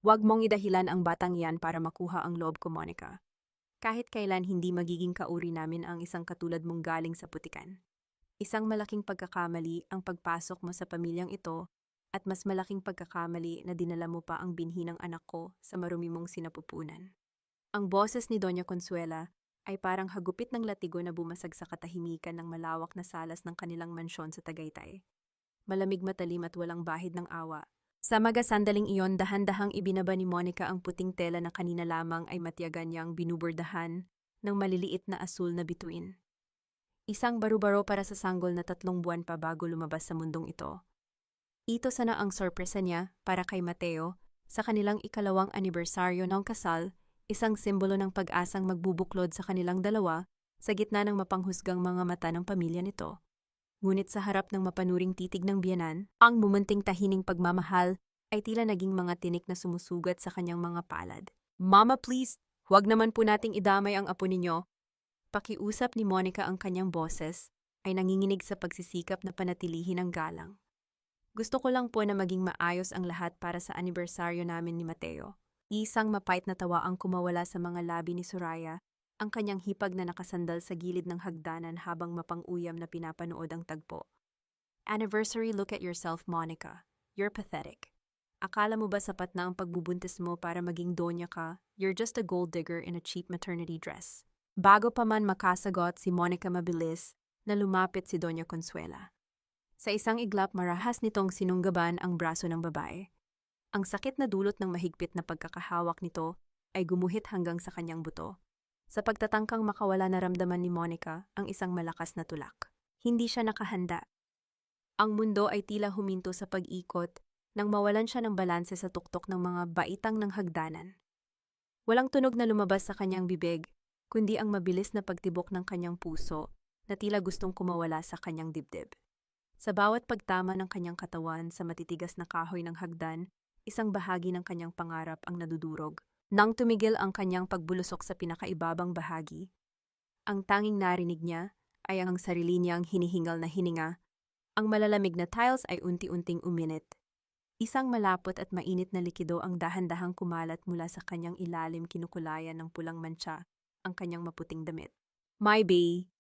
Huwag mong idahilan ang batang iyan para makuha ang loob ko, Monica. Kahit kailan hindi magiging kauri namin ang isang katulad mong galing sa putikan. Isang malaking pagkakamali ang pagpasok mo sa pamilyang ito at mas malaking pagkakamali na dinala mo pa ang binhi ng anak ko sa marumi mong sinapupunan. Ang boses ni Doña Consuela ay parang hagupit ng latigo na bumasag sa katahimikan ng malawak na salas ng kanilang mansyon sa Tagaytay. Malamig, matalim at walang bahid ng awa. Sa magasandaling iyon, dahan-dahang ibinaba ni Monica ang puting tela na kanina lamang ay matiyagan niyang binubordahan ng maliliit na asul na bituin. Isang baro-baro para sa sanggol na 3 buwan pa bago lumabas sa mundong ito. Ito sana ang sorpresa niya para kay Mateo sa kanilang ikalawang anibersaryo ng kasal, isang simbolo ng pag-asang magbubuklod sa kanilang dalawa sa gitna ng mapanghusgang mga mata ng pamilya nito. Ngunit sa harap ng mapanuring titig ng biyanan, ang mumunting tahining pagmamahal ay tila naging mga tinik na sumusugat sa kanyang mga palad. "Mama, please, huwag naman po nating idamay ang apo ninyo." Pakiusap ni Monica, ang kanyang boses ay nanginginig sa pagsisikap na panatilihin ang galang. "Gusto ko lang po na maging maayos ang lahat para sa anibersaryo namin ni Mateo." Isang mapait na tawa ang kumawala sa mga labi ni Soraya, ang kanyang hipag na nakasandal sa gilid ng hagdanan habang mapang-uyam na pinapanood ang tagpo. "Anniversary, look at yourself, Monica. You're pathetic. Akala mo ba sapat na ang pagbubuntis mo para maging donya ka? You're just a gold digger in a cheap maternity dress." Bago pa man makasagot si Monica, mabilis na lumapit si Doña Consuela. Sa isang iglap, marahas nitong sinunggaban ang braso ng babae. Ang sakit na dulot ng mahigpit na pagkakahawak nito ay gumuhit hanggang sa kanyang buto. Sa pagtatangkang makawala, naramdaman ni Monica ang isang malakas na tulak. Hindi siya nakahanda. Ang mundo ay tila huminto sa pag-ikot nang mawalan siya ng balanse sa tuktok ng mga baitang ng hagdanan. Walang tunog na lumabas sa kanyang bibig, kundi ang mabilis na pagtibok ng kanyang puso na tila gustong kumawala sa kanyang dibdib. Sa bawat pagtama ng kanyang katawan sa matitigas na kahoy ng hagdan, isang bahagi ng kanyang pangarap ang nadudurog. Nang tumigil ang kanyang pagbulusok sa pinakaibabang bahagi, ang tanging narinig niya ay ang sarili niyang hinihingal na hininga. Ang malalamig na tiles ay unti-unting uminit. Isang malapot at mainit na likido ang dahan-dahang kumalat mula sa kanyang ilalim, kinukulayan ng pulang mantsa ang kanyang maputing damit. "My bae."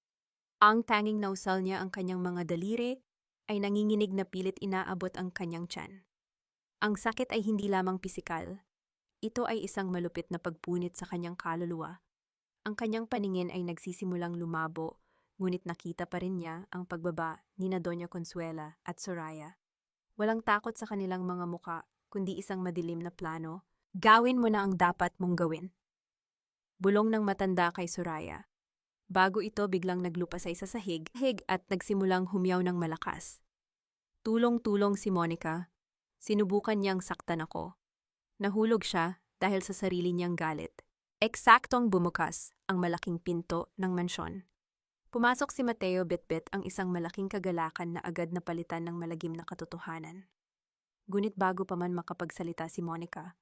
Ang tanging nausal niya ang kanyang mga daliri ay nanginginig na pilit inaabot ang kanyang tiyan. Ang sakit ay hindi lamang pisikal. Ito ay isang malupit na pagpunit sa kanyang kaluluwa. Ang kanyang paningin ay nagsisimulang lumabo, ngunit nakita pa rin niya ang pagbaba ni na Doña Consuela at Soraya. Walang takot sa kanilang mga muka, kundi isang madilim na plano. "Gawin mo na ang dapat mong gawin." Bulong ng matanda kay Soraya. Bago ito biglang naglupasay sa sahig at nagsimulang humyaw ng malakas. Tulong-tulong si Monica. Sinubukan niyang saktan ako. Nahulog siya dahil sa sarili niyang galit. Eksaktong bumukas ang malaking pinto ng mansyon. Pumasok si Mateo, bitbit ang isang malaking kagalakan na agad na palitan ng malagim na katotohanan. Ngunit bago pa man makapagsalita si Monica,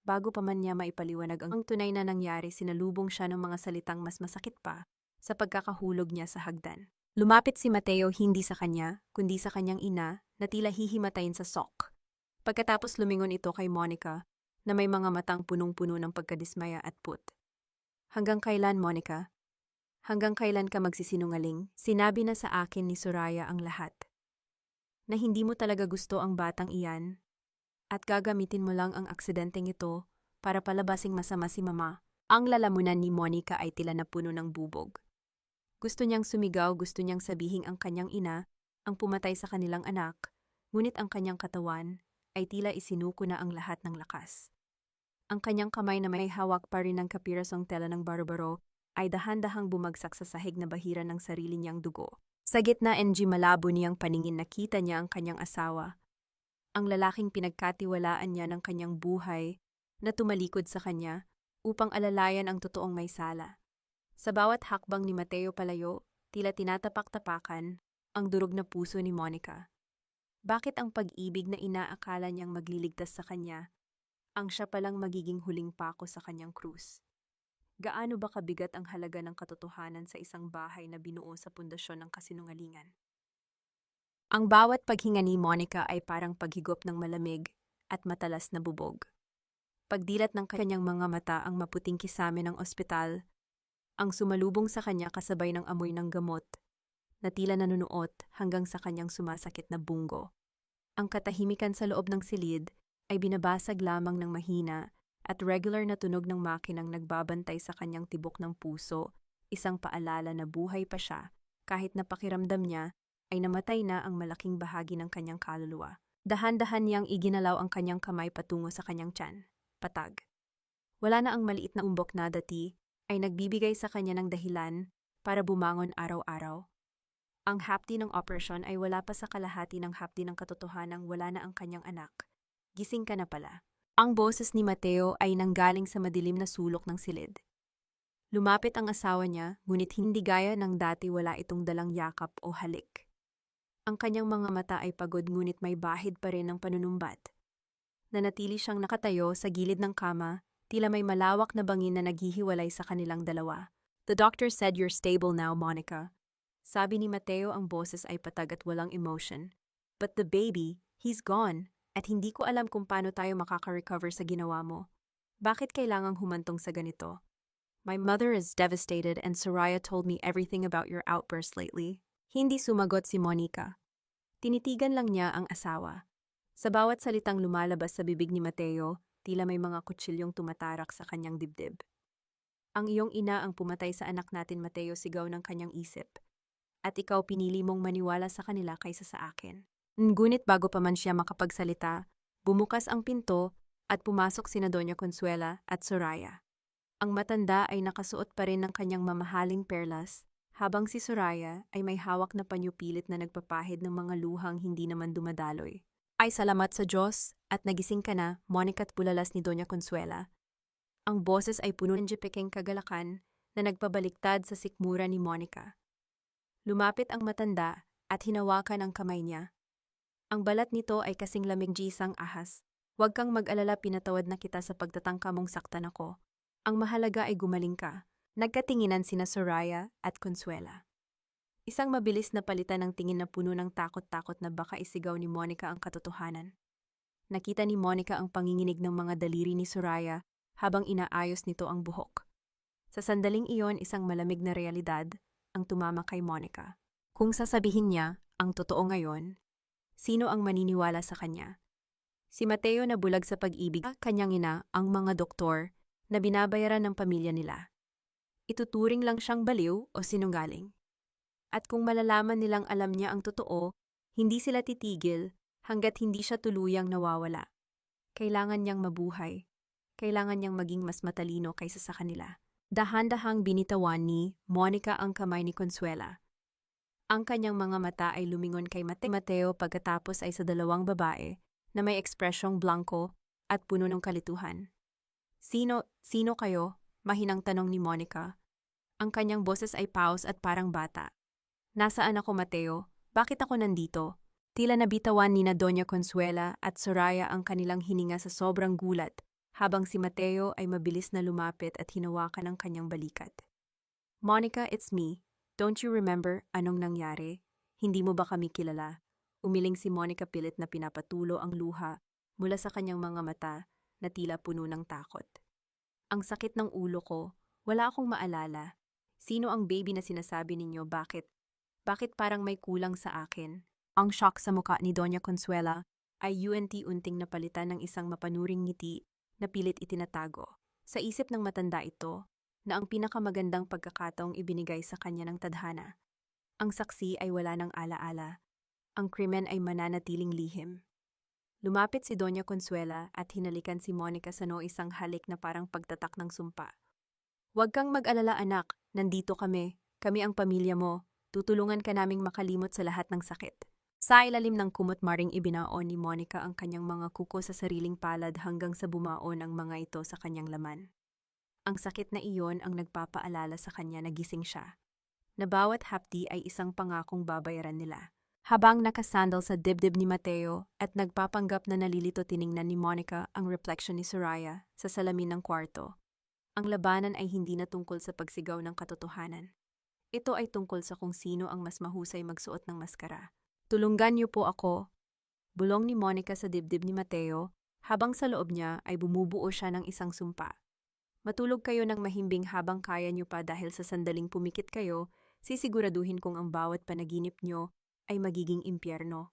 bago pa man niya maipaliwanag ang tunay na nangyari, sinalubong siya ng mga salitang mas masakit pa sa pagkakahulog niya sa hagdan. Lumapit si Mateo, hindi sa kanya, kundi sa kanyang ina na tila hihimatayin sa sok. Pagkatapos lumingon ito kay Monica na may mga matang punong-puno ng pagkadismaya at put. "Hanggang kailan, Monica? Hanggang kailan ka magsisinungaling? Sinabi na sa akin ni Soraya ang lahat. Na hindi mo talaga gusto ang batang iyan at gagamitin mo lang ang aksidenteng ito para palabasing masama si Mama." Ang lalamunan ni Monica ay tila napuno ng bubog. Gusto niyang sumigaw, gusto niyang sabihin ang kanyang ina ang pumatay sa kanilang anak, ngunit ang kanyang katawan ay tila isinuko na ang lahat ng lakas. Ang kanyang kamay na may hawak pa rin ng kapirasong tela ng barbaro ay dahan-dahang bumagsak sa sahig na bahira ng sarili niyang dugo. Sa gitna malabo niyang paningin, nakita niya ang kanyang asawa, ang lalaking pinagkatiwalaan niya ng kanyang buhay na tumalikod sa kanya upang alalayan ang totoong may sala. Sa bawat hakbang ni Mateo palayo, tila tinatapak-tapakan ang durog na puso ni Monica. Bakit ang pag-ibig na inaakala niyang magliligtas sa kanya, ang siya palang magiging huling pako sa kanyang krus? Gaano ba kabigat ang halaga ng katotohanan sa isang bahay na binuo sa pundasyon ng kasinungalingan? Ang bawat paghinga ni Monica ay parang paghigop ng malamig at matalas na bubog. Pagdilat ng kanyang mga mata ang maputing kisame ng ospital, ang sumalubong sa kanya kasabay ng amoy ng gamot, na tila nanunuot hanggang sa kanyang sumasakit na bunggo. Ang katahimikan sa loob ng silid ay binabasag lamang ng mahina at regular na tunog ng makinang nagbabantay sa kanyang tibok ng puso, isang paalala na buhay pa siya kahit na pakiramdam niya ay namatay na ang malaking bahagi ng kanyang kaluluwa. Dahan-dahan niyang iginalaw ang kanyang kamay patungo sa kanyang tiyan. Patag. Wala na ang maliit na umbok na dati ay nagbibigay sa kanya ng dahilan para bumangon araw-araw. Ang hapdi ng operasyon ay wala pa sa kalahati ng hapdi ng katotohanang wala na ang kanyang anak. Gising ka na pala. Ang boses ni Mateo ay nanggaling sa madilim na sulok ng silid. Lumapit ang asawa niya, ngunit hindi gaya ng dati wala itong dalang yakap o halik. Ang kanyang mga mata ay pagod ngunit may bahid pa rin ng panunumbat. Nanatili siyang nakatayo sa gilid ng kama, tila may malawak na bangin na naghihiwalay sa kanilang dalawa. "The doctor said you're stable now, Monica." Sabi ni Mateo, ang boses ay patag at walang emotion. "But the baby, he's gone, at hindi ko alam kung paano tayo makaka-recover sa ginawa mo. Bakit kailangang humantong sa ganito? My mother is devastated and Soraya told me everything about your outburst lately." Hindi sumagot si Monica. Tinitigan lang niya ang asawa. Sa bawat salitang lumalabas sa bibig ni Mateo, tila may mga kutsilyong tumatarak sa kanyang dibdib. "Ang iyong ina ang pumatay sa anak natin, Mateo," sigaw ng kanyang isip. "At ikaw pinili mong maniwala sa kanila kaysa sa akin." Ngunit bago pa man siya makapagsalita, bumukas ang pinto at pumasok sina Doña Consuela at Soraya. Ang matanda ay nakasuot pa rin ng kanyang mamahaling perlas, habang si Soraya ay may hawak na panyupilit na nagpapahid ng mga luhang hindi naman dumadaloy. "Ay, salamat sa Diyos at nagising ka na," Monica at bulalas ni Doña Consuela. Ang boses ay puno ng jipekeng kagalakan na nagpabaliktad sa sikmura ni Monica. Lumapit ang matanda at hinawakan ang kamay niya. Ang balat nito ay kasing lamig gisang ahas. "Huwag kang mag-alala, pinatawad na kita sa pagtatangka mong saktan ako. Ang mahalaga ay gumaling ka." Nagkatinginan sina Soraya at Consuela. Isang mabilis na palitan ng tingin na puno ng takot-takot na baka isigaw ni Monica ang katotohanan. Nakita ni Monica ang panginginig ng mga daliri ni Soraya habang inaayos nito ang buhok. Sa sandaling iyon, isang malamig na realidad ang tumama kay Monica. Kung sasabihin niya ang totoo ngayon, sino ang maniniwala sa kanya? Si Mateo na bulag sa pag-ibig, kanyang ina, ang mga doktor na binabayaran ng pamilya nila. Ituturing lang siyang baliw o sinungaling. At kung malalaman nilang alam niya ang totoo, hindi sila titigil hanggat hindi siya tuluyang nawawala. Kailangan niyang mabuhay. Kailangan niyang maging mas matalino kaysa sa kanila. Dahan-dahang binitawan ni Monica ang kamay ni Consuela. Ang kanyang mga mata ay lumingon kay Mateo pagkatapos ay sa dalawang babae na may ekspresyong blanco at puno ng kalituhan. Sino kayo?" Mahinang tanong ni Monica. Ang kanyang boses ay paus at parang bata. "Nasaan ako, Mateo? Bakit ako nandito?" Tila nabitawan ni na Doña Consuela at Soraya ang kanilang hininga sa sobrang gulat, habang si Mateo ay mabilis na lumapit at hinawakan ang kanyang balikat. "Monica, it's me. Don't you remember anong nangyari? Hindi mo ba kami kilala?" Umiling si Monica pilit na pinapatulo ang luha mula sa kanyang mga mata na tila puno ng takot. "Ang sakit ng ulo ko. Wala akong maalala. Sino ang baby na sinasabi ninyo? Bakit parang may kulang sa akin?" Ang shock sa muka ni Doña Consuela ay unti-unting napalitan ng isang mapanuring ngiti na pilit itinatago. Sa isip ng matanda ito, na ang pinakamagandang pagkakataong ibinigay sa kanya ng tadhana. Ang saksi ay wala ng alaala. Ang krimen ay mananatiling lihim. Lumapit si Doña Consuela at hinalikan si Monica sa isang halik na parang pagtatak ng sumpa. "Huwag kang mag-alala, anak. Nandito kami. Kami ang pamilya mo. Tutulungan ka naming makalimot sa lahat ng sakit." Sa ilalim ng kumot-maring ibinaon ni Monica ang kanyang mga kuko sa sariling palad hanggang sa bumaon ang mga ito sa kanyang laman. Ang sakit na iyon ang nagpapaalala sa kanya na gising siya, na bawat hapdi ay isang pangakong babayaran nila. Habang nakasandal sa dibdib ni Mateo at nagpapanggap na nalilito, tiningnan ni Monica ang reflection ni Soraya sa salamin ng kwarto. Ang labanan ay hindi na tungkol sa pagsigaw ng katotohanan. Ito ay tungkol sa kung sino ang mas mahusay magsuot ng maskara. "Tulungan niyo po ako," bulong ni Monica sa dibdib ni Mateo Habang sa loob niya ay bumubuo siya ng isang sumpa. Matulog kayo ng mahimbing habang kaya niyo pa dahil sa sandaling pumikit kayo, sisiguraduhin kong ang bawat panaginip niyo ay magiging impyerno.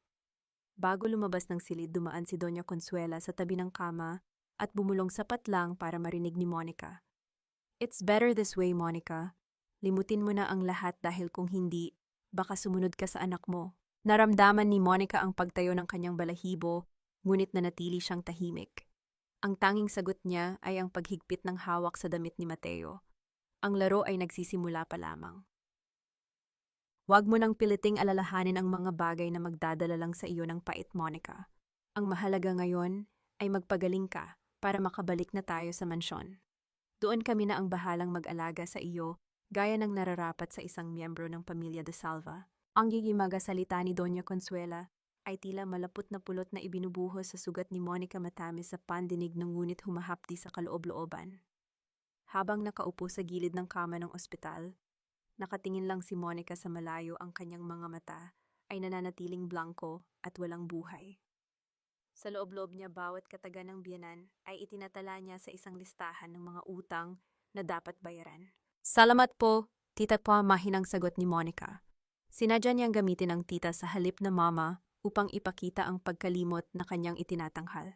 Bago lumabas ng silid, dumaan si Doña Consuela sa tabi ng kama at bumulong sapat lang para marinig ni Monica. It's better this way, Monica. Limutin mo na ang lahat dahil kung hindi, baka sumunod ka sa anak mo. Naramdaman ni Monica ang pagtayo ng kanyang balahibo, ngunit nanatili siyang tahimik. Ang tanging sagot niya ay ang paghigpit ng hawak sa damit ni Mateo. Ang laro ay nagsisimula pa lamang. Huwag mo nang piliting alalahanin ang mga bagay na magdadala lang sa iyo ng pait, Monica. Ang mahalaga ngayon ay magpagaling ka para makabalik na tayo sa mansyon. Doon kami na ang bahalang mag-alaga sa iyo, gaya ng nararapat sa isang miyembro ng pamilya de Salva. Ang gigimaga salita ni Doña Consuela ay tila malapot na pulot na ibinubuhos sa sugat ni Monica matamis sa pandinig ng ngunit humahapdi sa kaloob-looban. Habang nakaupo sa gilid ng kama ng ospital, nakatingin lang si Monica sa malayo, ang kanyang mga mata ay nananatiling blanko at walang buhay. Sa loob-loob niya, bawat kataga ng biyanan ay itinatala niya sa isang listahan ng mga utang na dapat bayaran. Salamat po, tita po, mahinang sagot ni Monica. Sinadya niyang gamitin ang tita sa halip na mama upang ipakita ang pagkalimot na kanyang itinatanghal.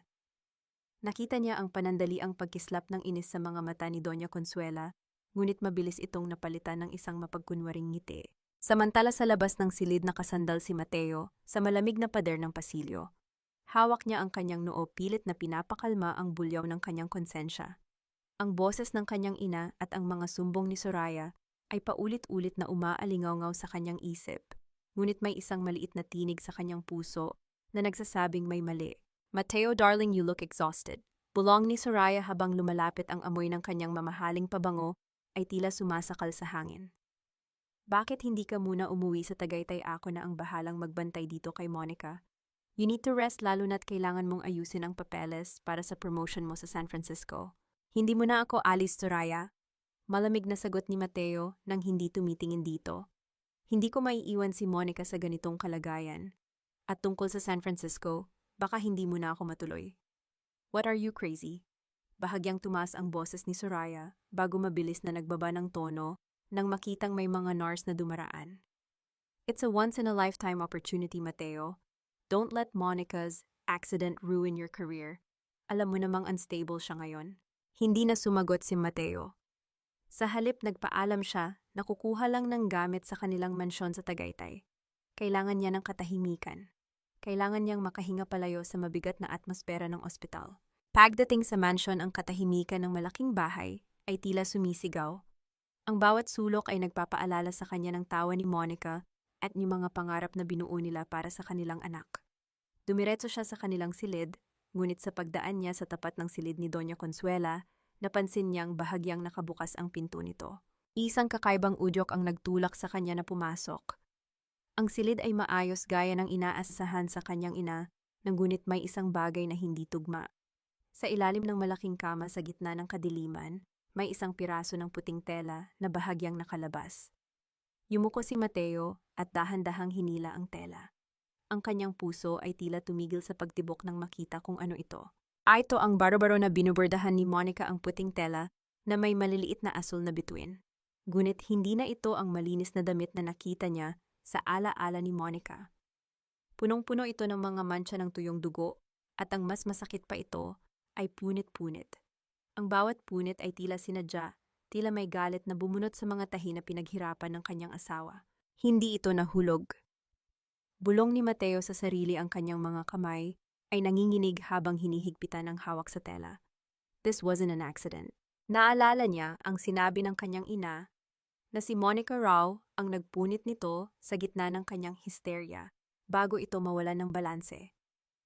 Nakita niya ang panandaliang pagkislap ng inis sa mga mata ni Doña Consuela, ngunit mabilis itong napalitan ng isang mapagkunwaring ngiti. Samantala sa labas ng silid nakasandal si Mateo sa malamig na pader ng pasilyo. Hawak niya ang kanyang noo, pilit na pinapakalma ang bulyaw ng kanyang konsensya. Ang boses ng kanyang ina at ang mga sumbong ni Soraya ay paulit-ulit na umaalingaw sa kanyang isip. Ngunit may isang maliit na tinig sa kanyang puso na nagsasabing may mali. Mateo, darling, you look exhausted. Bulong ni Soraya habang lumalapit, ang amoy ng kanyang mamahaling pabango ay tila sumasakal sa hangin. Bakit hindi ka muna umuwi sa Tagaytay? Ako na ang bahalang magbantay dito kay Monica. You need to rest, lalo na't kailangan mong ayusin ang papeles para sa promotion mo sa San Francisco. Hindi mo na ako alis, Soraya. Malamig na sagot ni Mateo nang hindi tumitingin dito. Hindi ko maiiwan si Monica sa ganitong kalagayan. At tungkol sa San Francisco, baka hindi mo na ako matuloy. What are you, crazy? Bahagyang tumaas ang boses ni Soraya bago mabilis na nagbaba ng tono nang makitang may mga NARS na dumaraan. It's a once-in-a-lifetime opportunity, Mateo. Don't let Monica's accident ruin your career. Alam mo namang unstable siya ngayon. Hindi na sumagot si Mateo. Sa halip, nagpaalam siya na kukuha lang ng gamit sa kanilang mansyon sa Tagaytay. Kailangan niya ng katahimikan. Kailangan niyang makahinga palayo sa mabigat na atmosfera ng ospital. Pagdating sa mansyon, ang katahimikan ng malaking bahay ay tila sumisigaw. Ang bawat sulok ay nagpapaalala sa kanya ng tawa ni Monica at ni mga pangarap na binuo nila para sa kanilang anak. Dumiretso siya sa kanilang silid, ngunit sa pagdaan niya sa tapat ng silid ni Doña Consuela, napansin niyang bahagyang nakabukas ang pinto nito. Isang kakaibang udyok ang nagtulak sa kanya na pumasok. Ang silid ay maayos gaya ng inaasahan sa kanyang ina, ngunit may isang bagay na hindi tugma. Sa ilalim ng malaking kama sa gitna ng kadiliman, may isang piraso ng puting tela na bahagyang nakalabas. Yumuko si Mateo at dahan-dahang hinila ang tela. Ang kanyang puso ay tila tumigil sa pagtibok nang makita kung ano ito. Ito ang baro-baro na binubordahan ni Monica, ang puting tela na may maliliit na asul na bituin. Ngunit hindi na ito ang malinis na damit na nakita niya sa ala-ala ni Monica. Punong-puno ito ng mga mancha ng tuyong dugo at ang mas masakit pa, ito ay punit-punit. Ang bawat punit ay tila sinadya, tila may galit na bumunot sa mga tahi na pinaghirapan ng kanyang asawa. Hindi ito nahulog. Bulong ni Mateo sa sarili, ang kanyang mga kamay ay nanginginig habang hinihigpitan ang hawak sa tela. This wasn't an accident. Naalala niya ang sinabi ng kanyang ina na si Monica raw ang nagpunit nito sa gitna ng kanyang hysteria bago ito mawalan ng balanse.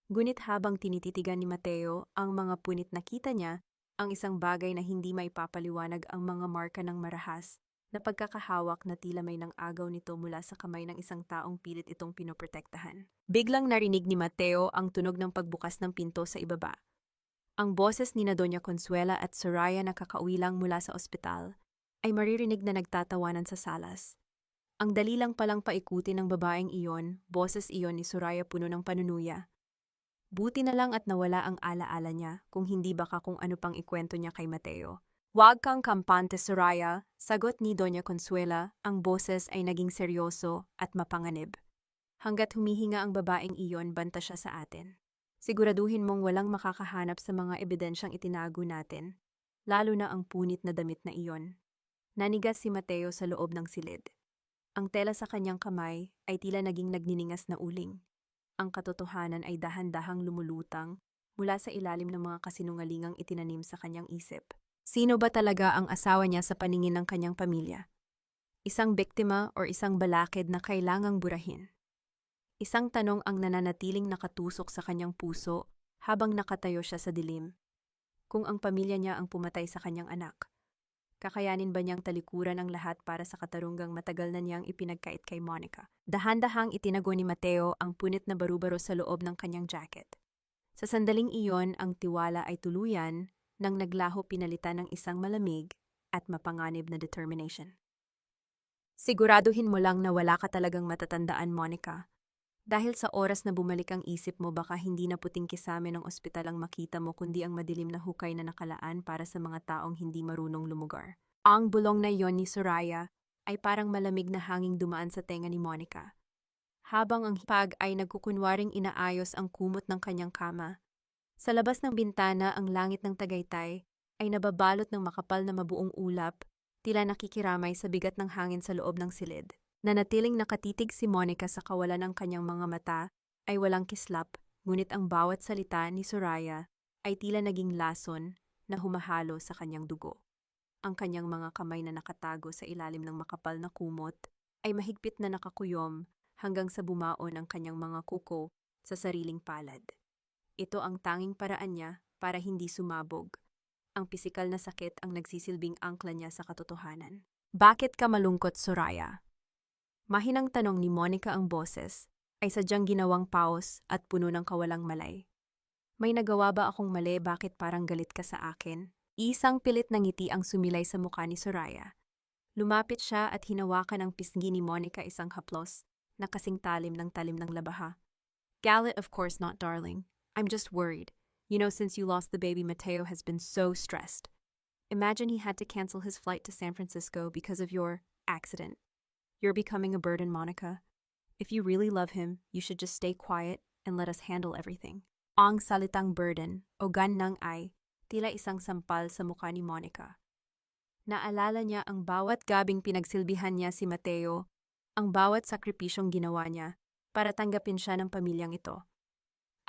Ngunit habang tinititigan ni Mateo ang mga punit, nakita niya ang isang bagay na hindi maipapaliwanag, ang mga marka ng marahas na pagkakahawak na tila may nang-agaw nito mula sa kamay ng isang taong pilit itong pinoprotektahan. Biglang narinig ni Mateo ang tunog ng pagbukas ng pinto sa ibaba. Ang boses ni Doña Consuela at Soraya na kakauwi lang mula sa ospital ay maririnig na nagtatawanan sa salas. Ang dali lang palang paikuti ng babaeng iyon, boses iyon ni Soraya puno ng panunuya. Buti na lang at nawala ang alaala niya kung hindi baka kung ano pang ikwento niya kay Mateo. Huwag kang kampante, Soraya, sagot ni Doña Consuela, ang boses ay naging seryoso at mapanganib. Hanggat humihinga ang babaeng iyon, banta siya sa atin. Siguraduhin mong walang makakahanap sa mga ebidensyang itinago natin, lalo na ang punit na damit na iyon. Nanigas si Mateo sa loob ng silid. Ang tela sa kanyang kamay ay tila naging nagniningas na uling. Ang katotohanan ay dahan-dahang lumulutang mula sa ilalim ng mga kasinungalingang itinanim sa kanyang isip. Sino ba talaga ang asawa niya sa paningin ng kanyang pamilya? Isang biktima o isang balakid na kailangang burahin? Isang tanong ang nananatiling nakatusok sa kanyang puso habang nakatayo siya sa dilim. Kung ang pamilya niya ang pumatay sa kanyang anak, kakayanin ba niyang talikuran ang lahat para sa katarunggang matagal na niyang ipinagkait kay Monica? Dahan-dahang itinago ni Mateo ang punit na barubaro sa loob ng kanyang jacket. Sa sandaling iyon, ang tiwala ay tuluyan nang naglaho pinalitan ng isang malamig at mapanganib na determination. Siguraduhin mo lang na wala ka talagang matatandaan, Monica. Dahil sa oras na bumalik ang isip mo, baka hindi na puting kisame ng ospital ang makita mo kundi ang madilim na hukay na nakalaan para sa mga taong hindi marunong lumugar. Ang bulong na iyon ni Soraya ay parang malamig na hanging dumaan sa tenga ni Monica. Habang ang hipag ay nagkukunwaring inaayos ang kumot ng kanyang kama. Sa labas ng bintana, ang langit ng Tagaytay ay nababalot ng makapal na mabuong ulap, tila nakikiramay sa bigat ng hangin sa loob ng silid. Nanatiling nakatitig si Monica sa kawalan ng kanyang mga mata ay walang kislap, ngunit ang bawat salita ni Soraya ay tila naging lason na humahalo sa kanyang dugo. Ang kanyang mga kamay na nakatago sa ilalim ng makapal na kumot ay mahigpit na nakakuyom hanggang sa bumaon ang kanyang mga kuko sa sariling palad. Ito ang tanging paraan niya para hindi sumabog. Ang pisikal na sakit ang nagsisilbing angkla niya sa katotohanan. Bakit ka malungkot, Soraya? Mahinang tanong ni Monica, ang boses ay sadyang ginawang paus at puno ng kawalang malay. May nagawa ba akong mali? Bakit parang galit ka sa akin? Isang pilit na ngiti ang sumilay sa mukha ni Soraya. Lumapit siya at hinawakan ang pisngi ni Monica, isang haplos na kasing talim ng labaha. Galit, of course not, darling. I'm just worried. You know, since you lost the baby, Mateo has been so stressed. Imagine he had to cancel his flight to San Francisco because of your accident. You're becoming a burden, Monica. If you really love him, you should just stay quiet and let us handle everything. Ang salitang burden o ganang ay tila isang sampal sa mukha ni Monica. Naalala niya ang bawat gabing pinagsilbihan niya si Mateo, ang bawat sakripisyong ginawa niya para tanggapin siya ng pamilyang ito.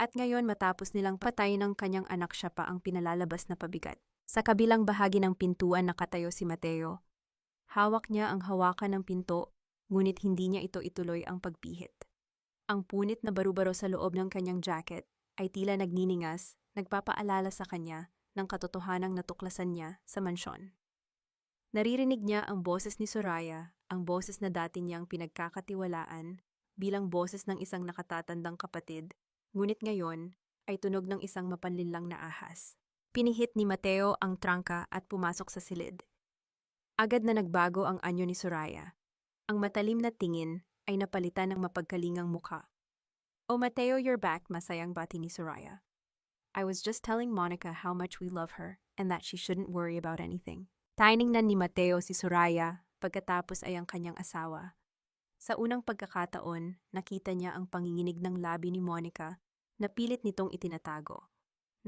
At ngayon, matapos nilang patayin ng kanyang anak, siya pa ang pinalalabas na pabigat. Sa kabilang bahagi ng pintuan nakatayo si Mateo. Hawak niya ang hawakan ng pinto, ngunit hindi niya ito ituloy ang pagpihit. Ang punit na barubaro sa loob ng kanyang jacket ay tila nagniningas, nagpapaalala sa kanya ng katotohanang natuklasan niya sa mansyon. Naririnig niya ang boses ni Soraya, ang boses na dati niyang pinagkakatiwalaan bilang boses ng isang nakatatandang kapatid, ngunit ngayon ay tunog ng isang mapanlinlang na ahas. Pinihit ni Mateo ang trangka at pumasok sa silid. Agad na nagbago ang anyo ni Soraya. Ang matalim na tingin ay napalitan ng mapagkalingang mukha. "Oh, Mateo, you're back," masayang bati ni Soraya. "I was just telling Monica how much we love her and that she shouldn't worry about anything." Tiningnan ni Mateo si Soraya pagkatapos ay ang kanyang asawa. Sa unang pagkakataon, nakita niya ang panginginig ng labi ni Monica na pilit nitong itinatago.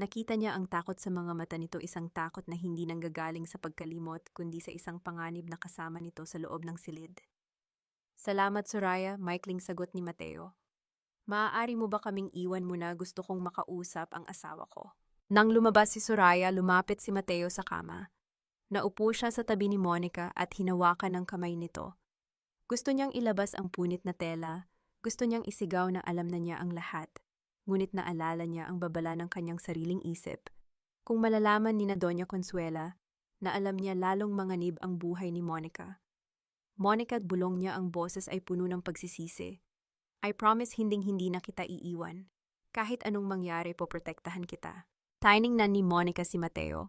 Nakita niya ang takot sa mga mata nito, isang takot na hindi nanggagaling sa pagkalimot kundi sa isang panganib na kasama nito sa loob ng silid. "Salamat, Soraya," maikling sagot ni Mateo. "Maaari mo ba kaming iwan muna? Gusto kong makausap ang asawa ko." Nang lumabas si Soraya, lumapit si Mateo sa kama. Naupo siya sa tabi ni Monica at hinawakan ang kamay nito. Gusto niyang ilabas ang punit na tela, gusto niyang isigaw na alam na niya ang lahat. Ngunit naalala niya ang babala ng kanyang sariling isip. Kung malalaman ni na Doña Consuela na alam niya, lalong manganib ang buhay ni Monica. "Monica," bulong niya, ang boses ay puno ng pagsisisi. "I promise hinding-hindi na kita iiwan. Kahit anong mangyari, poprotektahan kita." Tiningnan ni Monica si Mateo.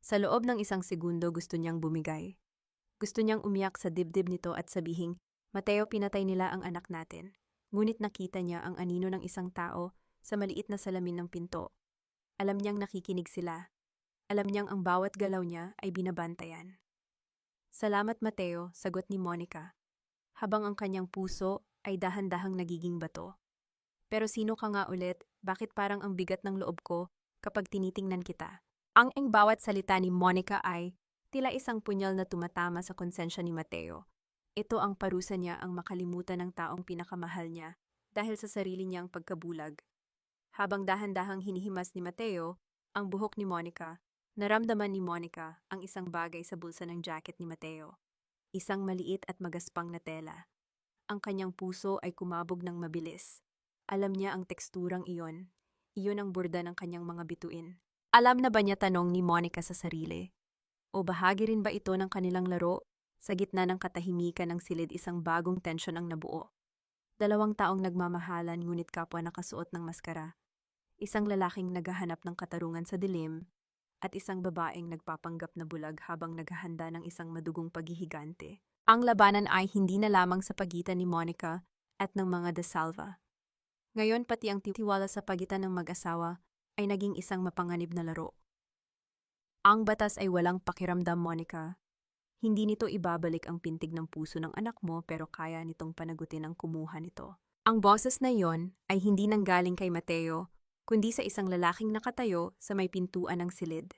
Sa loob ng isang segundo, gusto niyang bumigay. Gusto niyang umiyak sa dibdib nito at sabihing, "Mateo, pinatay nila ang anak natin." Ngunit nakita niya ang anino ng isang tao sa maliit na salamin ng pinto. Alam niyang nakikinig sila. Alam niyang ang bawat galaw niya ay binabantayan. Salamat Mateo, sagot ni Monica, habang ang kanyang puso ay dahan-dahang nagiging bato. Pero sino ka nga ulit? Bakit parang ang bigat ng loob ko kapag tinitingnan kita? Ang bawat salita ni Monica ay tila isang punyal na tumatama sa konsensya ni Mateo. Ito ang parusa niya ang makalimutan ng taong pinakamahal niya dahil sa sarili niyang pagkabulag. Habang dahan-dahang hinihimas ni Mateo ang buhok ni Monica, naramdaman ni Monica ang isang bagay sa bulsa ng jacket ni Mateo. Isang maliit at magaspang na tela. Ang kanyang puso ay kumabog ng mabilis. Alam niya ang teksturang iyon. Iyon ang burda ng kanyang mga bituin. Alam na ba niya, tanong ni Monica sa sarili? O bahagi rin ba ito ng kanilang laro? Sa gitna ng katahimikan ng silid, isang bagong tensyon ang nabuo. Dalawang taong nagmamahalan ngunit kapwa nakasuot ng maskara. Isang lalaking naghahanap ng katarungan sa dilim at isang babaeng nagpapanggap na bulag habang naghahanda ng isang madugong paghihigante. Ang labanan ay hindi na lamang sa pagitan ni Monica at ng mga De Salva. Ngayon pati ang tiwala sa pagitan ng mag-asawa ay naging isang mapanganib na laro. Ang batas ay walang pakiramdam, Monica. Hindi nito ibabalik ang pintig ng puso ng anak mo, pero kaya nitong panagutin ang kumuha nito. Ang boses na iyon ay hindi nanggaling kay Mateo, kundi sa isang lalaking nakatayo sa may pintuan ng silid.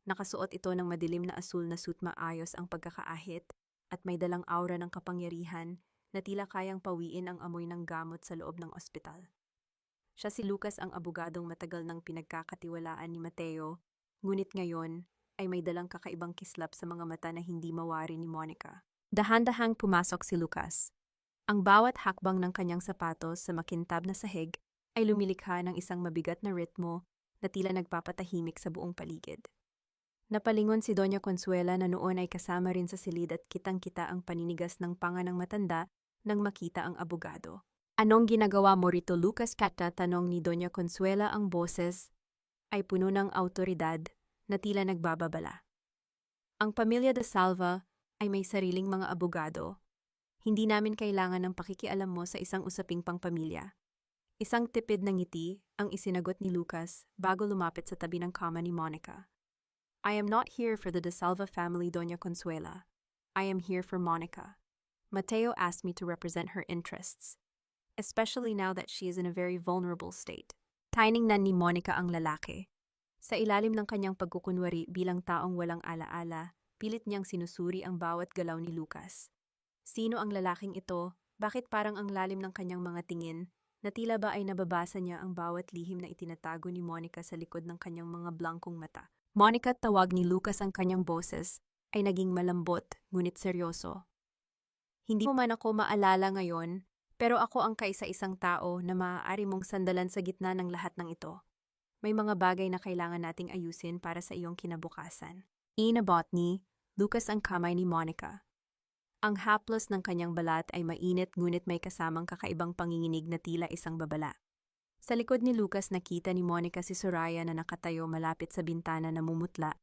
Nakasuot ito ng madilim na asul na suit, maayos ang pagkakaahit at may dalang aura ng kapangyarihan na tila kayang pawiin ang amoy ng gamot sa loob ng ospital. Siya si Lucas, ang abogadong matagal nang pinagkakatiwalaan ni Mateo, ngunit ngayon ay may dalang kakaibang kislap sa mga mata na hindi mawari ni Monica. Dahan-dahang pumasok si Lucas. Ang bawat hakbang ng kanyang sapatos sa makintab na sahig ay lumilikha ng isang mabigat na ritmo na tila nagpapatahimik sa buong paligid. Napalingon si Doña Consuela na noon ay kasama rin sa silid at kitang-kita ang paninigas ng panga ng matanda nang makita ang abogado. Anong ginagawa mo rito, Lucas? Kata tanong ni Doña Consuela. Ang boses ay puno ng autoridad na tila nagbababala. Ang pamilya De Salva ay may sariling mga abogado. Hindi namin kailangan ng pakikialam mo sa isang usaping pangpamilya. Isang tipid na ngiti ang isinagot ni Lucas bago lumapit sa tabi ng kama ni Monica. I am not here for the De Salva family, Doña Consuela. I am here for Monica. Mateo asked me to represent her interests, especially now that she is in a very vulnerable state. Tiningnan ni Monica ang lalaki. Sa ilalim ng kanyang pagkukunwari bilang taong walang alaala, pilit niyang sinusuri ang bawat galaw ni Lucas. Sino ang lalaking ito? Bakit parang ang lalim ng kanyang mga tingin, na tila ba ay nababasa niya ang bawat lihim na itinatago ni Monica sa likod ng kanyang mga blankong mata? Monica, tawag ni Lucas. Ang kanyang boses ay naging malambot ngunit seryoso. Hindi mo man ako maalala ngayon, pero ako ang kaisa-isang tao na maaari mong sandalan sa gitna ng lahat ng ito. May mga bagay na kailangan nating ayusin para sa iyong kinabukasan. Inabot ni Lucas ang kamay ni Monica. Ang haplos ng kanyang balat ay mainit ngunit may kasamang kakaibang panginginig na tila isang babala. Sa likod ni Lucas nakita ni Monica si Soraya na nakatayo malapit sa bintana na namumutla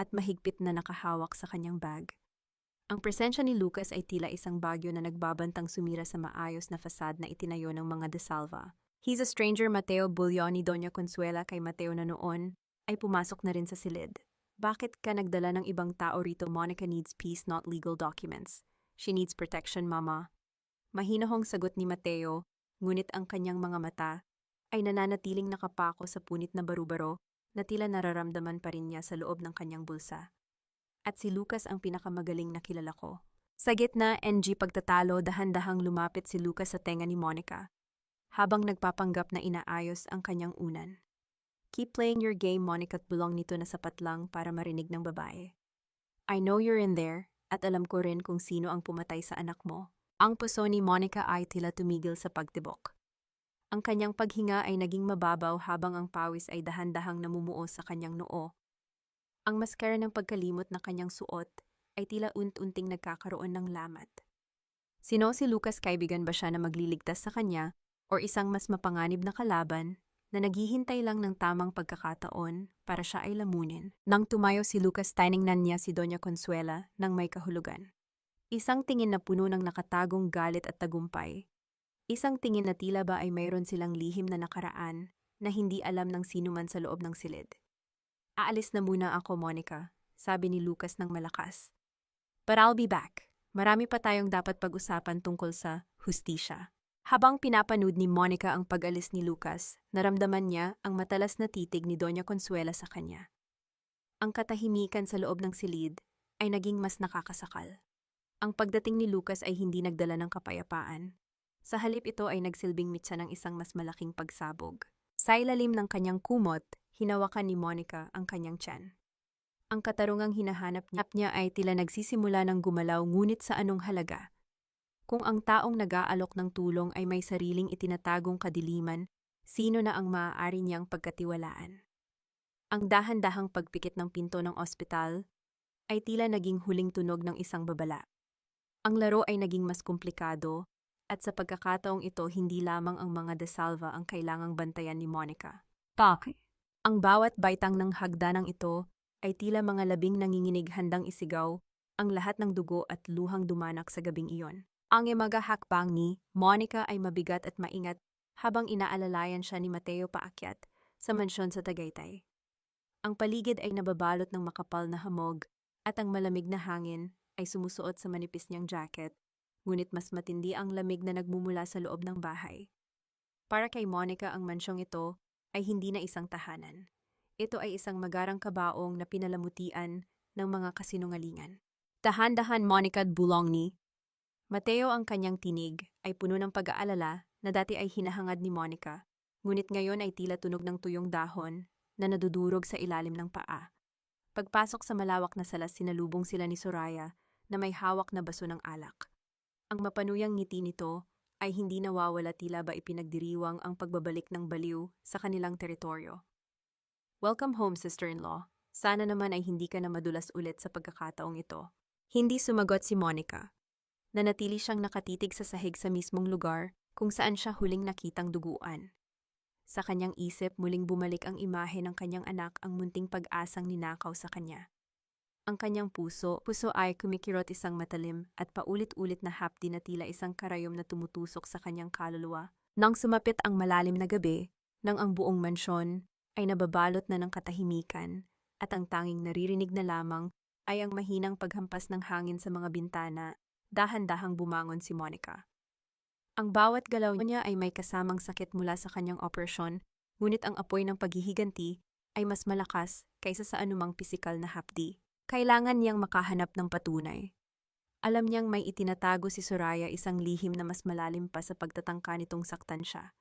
at mahigpit na nakahawak sa kanyang bag. Ang presensya ni Lucas ay tila isang bagyo na nagbabantang sumira sa maayos na fasad na itinayo ng mga De Salva. He's a stranger, Mateo, bulyon ni Doña Consuela kay Mateo na noon ay pumasok na rin sa silid. Bakit ka nagdala ng ibang tao rito? Monica needs peace, not legal documents. She needs protection, Mama. Mahinahong sagot ni Mateo, ngunit ang kanyang mga mata ay nananatiling nakapako sa punit na barubaro na tila nararamdaman pa rin niya sa loob ng kanyang bulsa. At si Lucas ang pinakamagaling na kilala ko. Sa gitna, NG pagtatalo, dahan-dahang lumapit si Lucas sa tenga ni Monica, habang nagpapanggap na inaayos ang kanyang unan. Keep playing your game, Monica, at bulong nito na sapat lang para marinig ng babae. I know you're in there, at alam ko rin kung sino ang pumatay sa anak mo. Ang puso ni Monica ay tila tumigil sa pagtibok. Ang kanyang paghinga ay naging mababaw habang ang pawis ay dahan-dahang namumuo sa kanyang noo. Ang maskara ng pagkalimot na kanyang suot ay tila unti-unting nagkakaroon ng lamat. Sino si Lucas? Kaibigan ba siya na magliligtas sa kanya o isang mas mapanganib na kalaban na naghihintay lang ng tamang pagkakataon para siya ay lamunin? Nang tumayo si Lucas, tiningnan niya si Doña Consuela nang may kahulugan. Isang tingin na puno ng nakatagong galit at tagumpay. Isang tingin na tila ba ay mayroon silang lihim na nakaraan na hindi alam ng sino man sa loob ng silid. Aalis na muna ako, Monica, sabi ni Lucas ng malakas. But I'll be back. Marami pa tayong dapat pag-usapan tungkol sa hustisya. Habang pinapanood ni Monica ang pag-alis ni Lucas, naramdaman niya ang matalas na titig ni Doña Consuela sa kanya. Ang katahimikan sa loob ng silid ay naging mas nakakasakal. Ang pagdating ni Lucas ay hindi nagdala ng kapayapaan. Sa halip ito ay nagsilbing mitsa ng isang mas malaking pagsabog. Sa ilalim ng kanyang kumot, hinawakan ni Monica ang kanyang tiyan. Ang katarungang hinahanap niya ay tila nagsisimula ng gumalaw ngunit sa anong halaga. Kung ang taong nag-aalok ng tulong ay may sariling itinatagong kadiliman, sino na ang maaari niyang pagkatiwalaan? Ang dahan-dahang pagpikit ng pinto ng ospital ay tila naging huling tunog ng isang babala. Ang laro ay naging mas komplikado at sa pagkakataong ito hindi lamang ang mga de Salva ang kailangang bantayan ni Monica. Bakit? Ang bawat baitang ng hagdanang ito ay tila mga labing nanginginig handang isigaw ang lahat ng dugo at luhang dumanak sa gabing iyon. Ang mga hakbang ni Monica ay mabigat at maingat habang inaalalayan siya ni Mateo paakyat sa mansyon sa Tagaytay. Ang paligid ay nababalot ng makapal na hamog at ang malamig na hangin ay sumusuot sa manipis niyang jacket, ngunit mas matindi ang lamig na nagmumula sa loob ng bahay. Para kay Monica ang mansyong ito ay hindi na isang tahanan. Ito ay isang magarang kabaong na pinalamutian ng mga kasinungalingan. Dahan-dahan Monica Bulongni. Mateo ang kanyang tinig ay puno ng pag-aalala na dati ay hinahangad ni Monica, ngunit ngayon ay tila tunog ng tuyong dahon na nadudurog sa ilalim ng paa. Pagpasok sa malawak na sala sinalubong sila ni Soraya na may hawak na baso ng alak. Ang mapanuyang ngiti nito ay hindi nawawala tila ba ipinagdiriwang ang pagbabalik ng baliw sa kanilang teritoryo. Welcome home, sister-in-law. Sana naman ay hindi ka na madulas ulit sa pagkakataong ito. Hindi sumagot si Monica. Nanatili siyang nakatitig sa sahig sa mismong lugar kung saan siya huling nakitang duguan. Sa kanyang isip muling bumalik ang imahe ng kanyang anak ang munting pag-asang ninakaw sa kanya. Ang kanyang puso ay kumikirot isang matalim at paulit-ulit na hapdi na tila isang karayom na tumutusok sa kanyang kaluluwa. Nang sumapit ang malalim na gabi, nang ang buong mansyon ay nababalot na ng katahimikan at ang tanging naririnig na lamang ay ang mahinang paghampas ng hangin sa mga bintana, dahan-dahang bumangon si Monica. Ang bawat galaw niya ay may kasamang sakit mula sa kanyang operasyon, ngunit ang apoy ng paghihiganti ay mas malakas kaysa sa anumang pisikal na hapdi. Kailangan niyang makahanap ng patunay. Alam niyang may itinatago si Soraya isang lihim na mas malalim pa sa pagtatangka nitong saktan siya.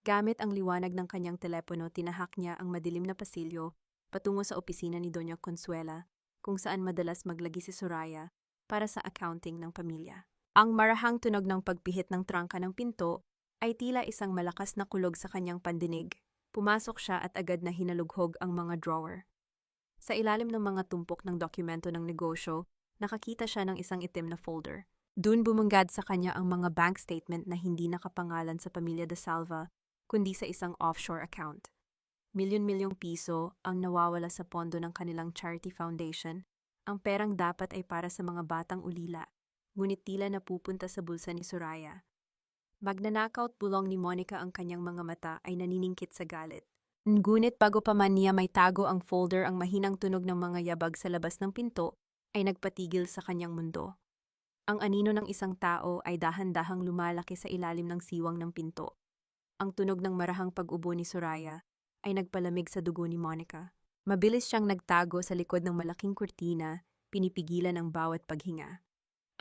Gamit ang liwanag ng kanyang telepono, tinahak niya ang madilim na pasilyo patungo sa opisina ni Doña Consuela, kung saan madalas maglagi si Soraya para sa accounting ng pamilya. Ang marahang tunog ng pagpihit ng trangka ng pinto ay tila isang malakas na kulog sa kanyang pandinig. Pumasok siya at agad na hinalughog ang mga drawer. Sa ilalim ng mga tumpok ng dokumento ng negosyo, nakakita siya ng isang itim na folder. Doon bumungad sa kanya ang mga bank statement na hindi nakapangalan sa pamilya de Salva, kundi sa isang offshore account. Milyon-milyong piso ang nawawala sa pondo ng kanilang charity foundation. Ang perang dapat ay para sa mga batang ulila, ngunit tila napupunta sa bulsa ni Soraya. Magnanakaw at bulong ni Monica ang kanyang mga mata ay naniningkit sa galit. Ngunit bago pa man niya may tago ang folder, ang mahinang tunog ng mga yabag sa labas ng pinto ay nagpatigil sa kanyang mundo. Ang anino ng isang tao ay dahan-dahang lumalaki sa ilalim ng siwang ng pinto. Ang tunog ng marahang pag-ubo ni Soraya ay nagpalamig sa dugo ni Monica. Mabilis siyang nagtago sa likod ng malaking kurtina, pinipigilan ang bawat paghinga.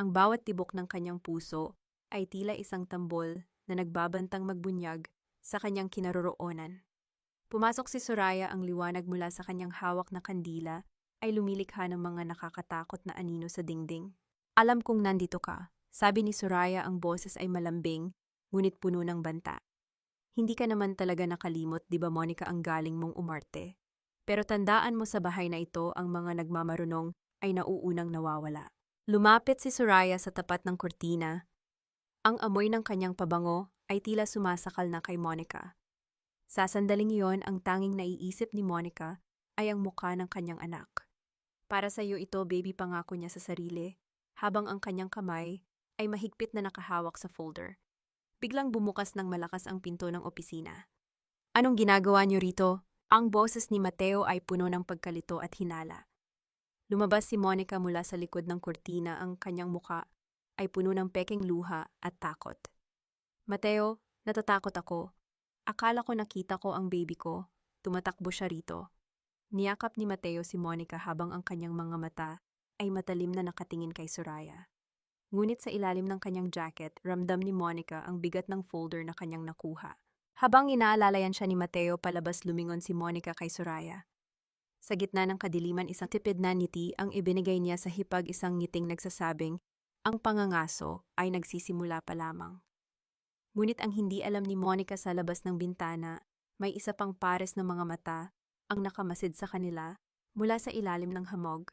Ang bawat tibok ng kanyang puso ay tila isang tambol na nagbabantang magbunyag sa kanyang kinaroroonan. Pumasok si Soraya, ang liwanag mula sa kanyang hawak na kandila ay lumilikha ng mga nakakatakot na anino sa dingding. Alam kong nandito ka, sabi ni Soraya, ang boses ay malambing, ngunit puno ng banta. Hindi ka naman talaga nakalimot, di ba Monica, ang galing mong umarte? Pero tandaan mo, sa bahay na ito ang mga nagmamarunong ay nauunang nawawala. Lumapit si Soraya sa tapat ng kurtina. Ang amoy ng kanyang pabango ay tila sumasakal na kay Monica. Sa sandaling iyon, ang tanging naiisip ni Monica ay ang mukha ng kanyang anak. Para sa iyo ito, baby, pangako niya sa sarili, habang ang kanyang kamay ay mahigpit na nakahawak sa folder. Biglang bumukas ng malakas ang pinto ng opisina. Anong ginagawa niyo rito? Ang boses ni Mateo ay puno ng pagkalito at hinala. Lumabas si Monica mula sa likod ng kurtina, ang kanyang muka ay puno ng peking luha at takot. Mateo, natatakot ako. Akala ko nakita ko ang baby ko. Tumatakbo siya rito. Niyakap ni Mateo si Monica habang ang kanyang mga mata ay matalim na nakatingin kay Soraya. Ngunit sa ilalim ng kanyang jacket, ramdam ni Monica ang bigat ng folder na kanyang nakuha. Habang inaalalayan siya ni Mateo, palabas lumingon si Monica kay Soraya. Sa gitna ng kadiliman, isang tipid na ngiti ang ibinigay niya sa hipag, isang ngiting nagsasabing, ang pangangaso ay nagsisimula pa lamang. Ngunit ang hindi alam ni Monica, sa labas ng bintana, may isa pang pares ng mga mata ang nakamasid sa kanila mula sa ilalim ng hamog.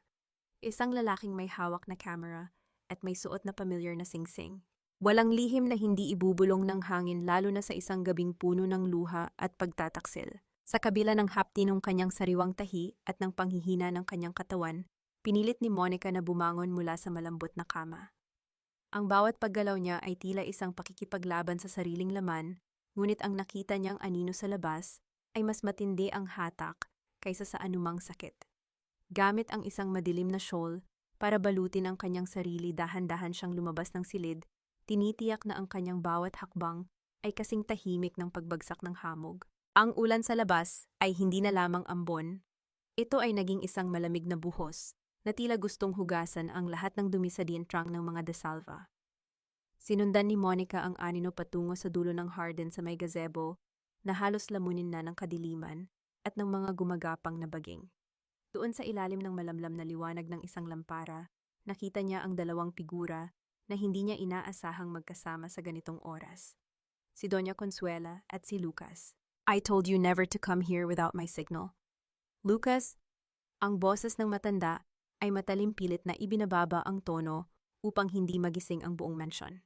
Isang lalaking may hawak na camera at may suot na pamilyar na singsing. Walang lihim na hindi ibubulong ng hangin, lalo na sa isang gabing puno ng luha at pagtataksil. Sa kabila ng hapti ng kanyang sariwang tahi at ng panghihina ng kanyang katawan, pinilit ni Monica na bumangon mula sa malambot na kama. Ang bawat paggalaw niya ay tila isang pakikipaglaban sa sariling laman, ngunit ang nakita niyang anino sa labas ay mas matindi ang hatak kaysa sa anumang sakit. Gamit ang isang madilim na shawl para balutin ang kanyang sarili, dahan-dahan siyang lumabas ng silid, tinitiyak na ang kanyang bawat hakbang ay kasing tahimik ng pagbagsak ng hamog. Ang ulan sa labas ay hindi na lamang ambon. Ito ay naging isang malamig na buhos na tila gustong hugasan ang lahat ng dumi sa dientrang ng mga desalva. Sinundan ni Monica ang anino patungo sa dulo ng harden sa may gazebo na halos lamunin na ng kadiliman at ng mga gumagapang na baging. Doon sa ilalim ng malamlam na liwanag ng isang lampara, nakita niya ang dalawang figura na hindi niya inaasahang magkasama sa ganitong oras. Si Doña Consuela at si Lucas. I told you never to come here without my signal. Lucas, ang boses ng matanda ay matalim, pilit na ibinababa ang tono upang hindi magising ang buong mensyon.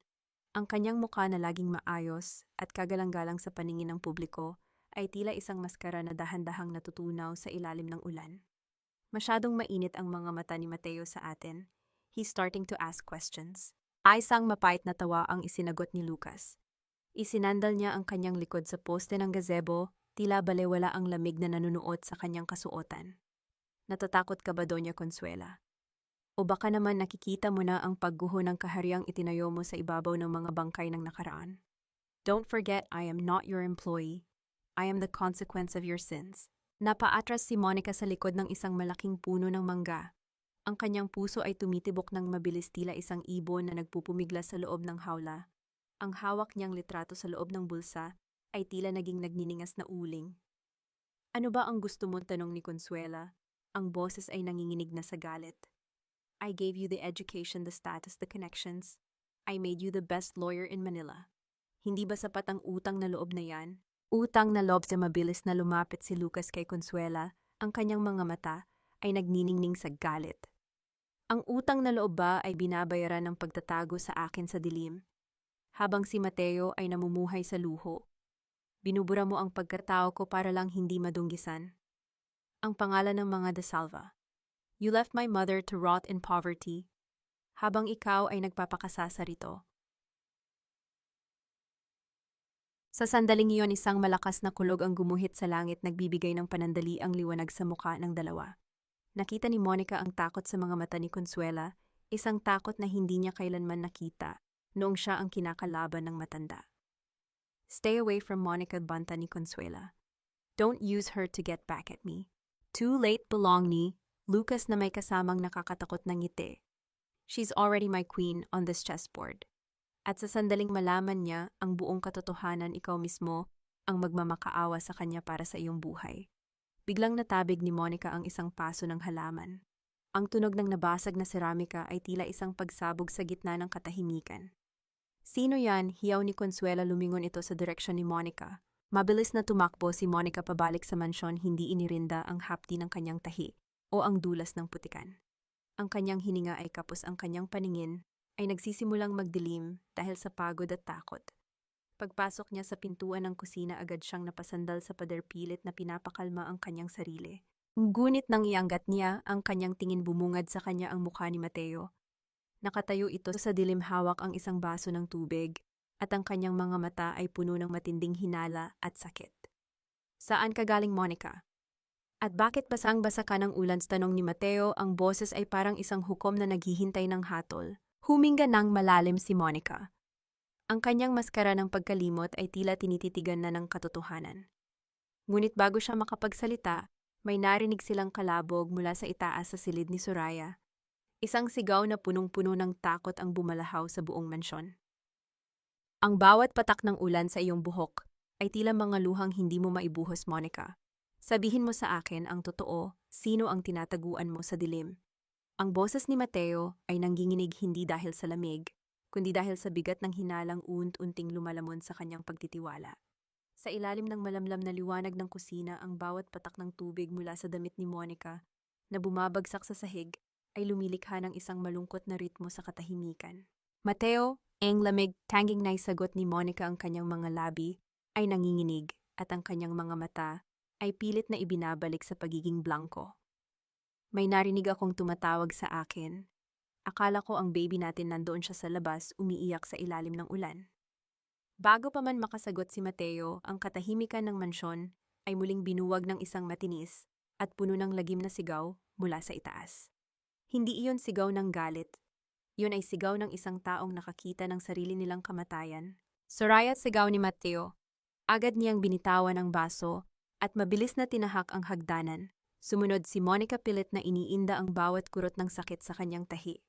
Ang kanyang mukha na laging maayos at kagalang-galang sa paningin ng publiko ay tila isang maskara na dahan-dahang natutunaw sa ilalim ng ulan. Masyadong mainit ang mga mata ni Mateo sa atin. He's starting to ask questions. Ay, isang mapait na tawa ang isinagot ni Lucas. Isinandal niya ang kanyang likod sa poste ng gazebo, tila balewala ang lamig na nanunuot sa kanyang kasuotan. Natatakot ka ba, Doña Consuela? O baka naman nakikita mo na ang pagguho ng kahariang itinayo mo sa ibabaw ng mga bangkay ng nakaraan? Don't forget, I am not your employee. I am the consequence of your sins. Napaatras si Monica sa likod ng isang malaking puno ng mangga. Ang kanyang puso ay tumitibok ng mabilis, tila isang ibon na nagpupumiglas sa loob ng hawla. Ang hawak niyang litrato sa loob ng bulsa ay tila naging nagniningas na uling. Ano ba ang gusto mong tanong ni Consuela? Ang boses ay nanginginig na sa galit. I gave you the education, the status, the connections. I made you the best lawyer in Manila. Hindi ba sapat ang utang na loob na yan? Utang na loob. Sa mabilis na lumapit si Lucas kay Consuela, ang kanyang mga mata ay nagniningning sa galit. Ang utang na loob ba ay binabayaran ng pagtatago sa akin sa dilim? Habang si Mateo ay namumuhay sa luho, binubura mo ang pagkatao ko para lang hindi madunggisan. Ang pangalan ng mga desalva. You left my mother to rot in poverty, habang ikaw ay nagpapakasasa rito. Sa sandaling iyon, isang malakas na kulog ang gumuhit sa langit, nagbibigay ng panandali ang liwanag sa mukha ng dalawa. Nakita ni Monica ang takot sa mga mata ni Consuela, isang takot na hindi niya kailanman nakita noong siya ang kinakalaban ng matanda. Stay away from Monica, banta ni Consuela. Don't use her to get back at me. Too late, belong ni Lucas na may kasamang nakakatakot na ngiti. She's already my queen on this chessboard. At sa sandaling malaman niya ang buong katotohanan, ikaw mismo ang magmamakaawa sa kanya para sa iyong buhay. Biglang natabig ni Monica ang isang paso ng halaman. Ang tunog ng nabasag na seramika ay tila isang pagsabog sa gitna ng katahimikan. Sino yan? Hiyaw ni Consuela, lumingon ito sa direksyon ni Monica. Mabilis na tumakbo si Monica pabalik sa mansyon, hindi inirinda ang hapdi ng kanyang tahi o ang dulas ng putikan. Ang kanyang hininga ay kapos, ang kanyang paningin ay nagsisimulang magdilim dahil sa pagod at takot. Pagpasok niya sa pintuan ng kusina, agad siyang napasandal sa pader, pilit na pinapakalma ang kanyang sarili. Ngunit nang ianggat niya ang kanyang tingin, bumungad sa kanya ang mukha ni Mateo. Nakatayo ito sa dilim, hawak ang isang baso ng tubig at ang kanyang mga mata ay puno ng matinding hinala at sakit. Saan ka galing, Monica? At bakit basang-basa ka ng ulan? Tanong ni Mateo, ang boses ay parang isang hukom na naghihintay ng hatol. Huminga ng malalim si Monica. Ang kanyang maskara ng pagkalimot ay tila tinititigan na ng katotohanan. Ngunit bago siya makapagsalita, may narinig silang kalabog mula sa itaas sa silid ni Soraya. Isang sigaw na punong-puno ng takot ang bumalahaw sa buong mansyon. Ang bawat patak ng ulan sa iyong buhok ay tila mga luhang hindi mo maibuhos, Monica. Sabihin mo sa akin ang totoo, sino ang tinataguan mo sa dilim? Ang boses ni Mateo ay nangginginig hindi dahil sa lamig, kundi dahil sa bigat ng hinalang unti-unting lumalamon sa kanyang pagtitiwala. Sa ilalim ng malamlam na liwanag ng kusina, ang bawat patak ng tubig mula sa damit ni Monica na bumabagsak sa sahig ay lumilikha ng isang malungkot na ritmo sa katahimikan. Mateo, ang lamig, tanging naisagot ni Monica, ang kanyang mga labi ay nanginginig at ang kanyang mga mata ay pilit na ibinabalik sa pagiging blanko. May narinig akong tumatawag sa akin. Akala ko ang baby natin nandoon siya sa labas, umiiyak sa ilalim ng ulan. Bago pa man makasagot si Mateo, ang katahimikan ng mansyon ay muling binuwag ng isang matinis at puno ng lagim na sigaw mula sa itaas. Hindi iyon sigaw ng galit. Yun ay sigaw ng isang taong nakakita ng sarili nilang kamatayan. Soraya, sigaw ni Mateo. Agad niyang binitawan ang baso at mabilis na tinahak ang hagdanan. Sumunod si Monica, pilit na iniinda ang bawat kurot ng sakit sa kanyang tahi.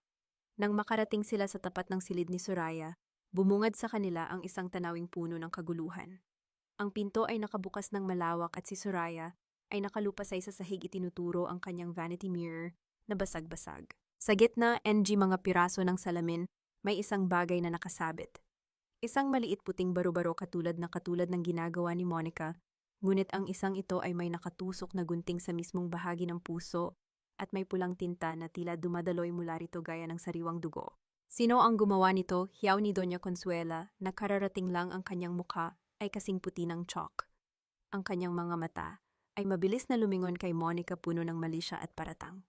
Nang makarating sila sa tapat ng silid ni Soraya, bumungad sa kanila ang isang tanawing puno ng kaguluhan. Ang pinto ay nakabukas ng malawak at si Soraya ay nakalupasay sa sahig, itinuturo ang kanyang vanity mirror na basag-basag. Sa gitna, mga piraso ng salamin, may isang bagay na nakasabit. Isang maliit puting baro-baro katulad ng ginagawa ni Monica, ngunit ang isang ito ay may nakatusok na gunting sa mismong bahagi ng puso at may pulang tinta na tila dumadaloy mula rito gaya ng sariwang dugo. Sino ang gumawa nito? Hiyaw ni Doña Consuela, na kararating lang ang kanyang mukha ay kasing puti ng chalk. Ang kanyang mga mata ay mabilis na lumingon kay Monica, puno ng malisya at paratang.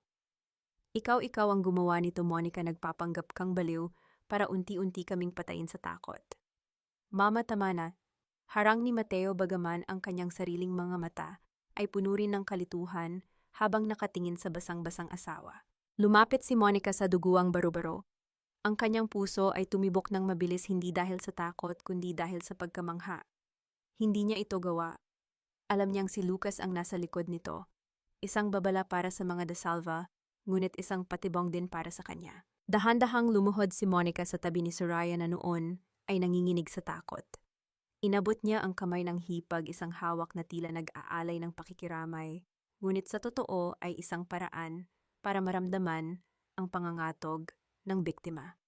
Ikaw ang gumawa nito, Monica, nagpapanggap kang baliw para unti-unti kaming patayin sa takot. Mama, tama na. Harang ni Mateo, bagaman ang kanyang sariling mga mata ay puno rin ng kalituhan habang nakatingin sa basang-basang asawa. Lumapit si Monica sa duguang baro-baro. Ang kanyang puso ay tumibok ng mabilis, hindi dahil sa takot kundi dahil sa pagkamangha. Hindi niya ito gawa. Alam niyang si Lucas ang nasa likod nito. Isang babala para sa mga De Salva, ngunit isang patibong din para sa kanya. Dahan-dahang lumuhod si Monica sa tabi ni Soraya na noon ay nanginginig sa takot. Inabot niya ang kamay ng hipag, isang hawak na tila nag-aalay ng pakikiramay, ngunit sa totoo ay isang paraan para maramdaman ang pangangatog ng biktima.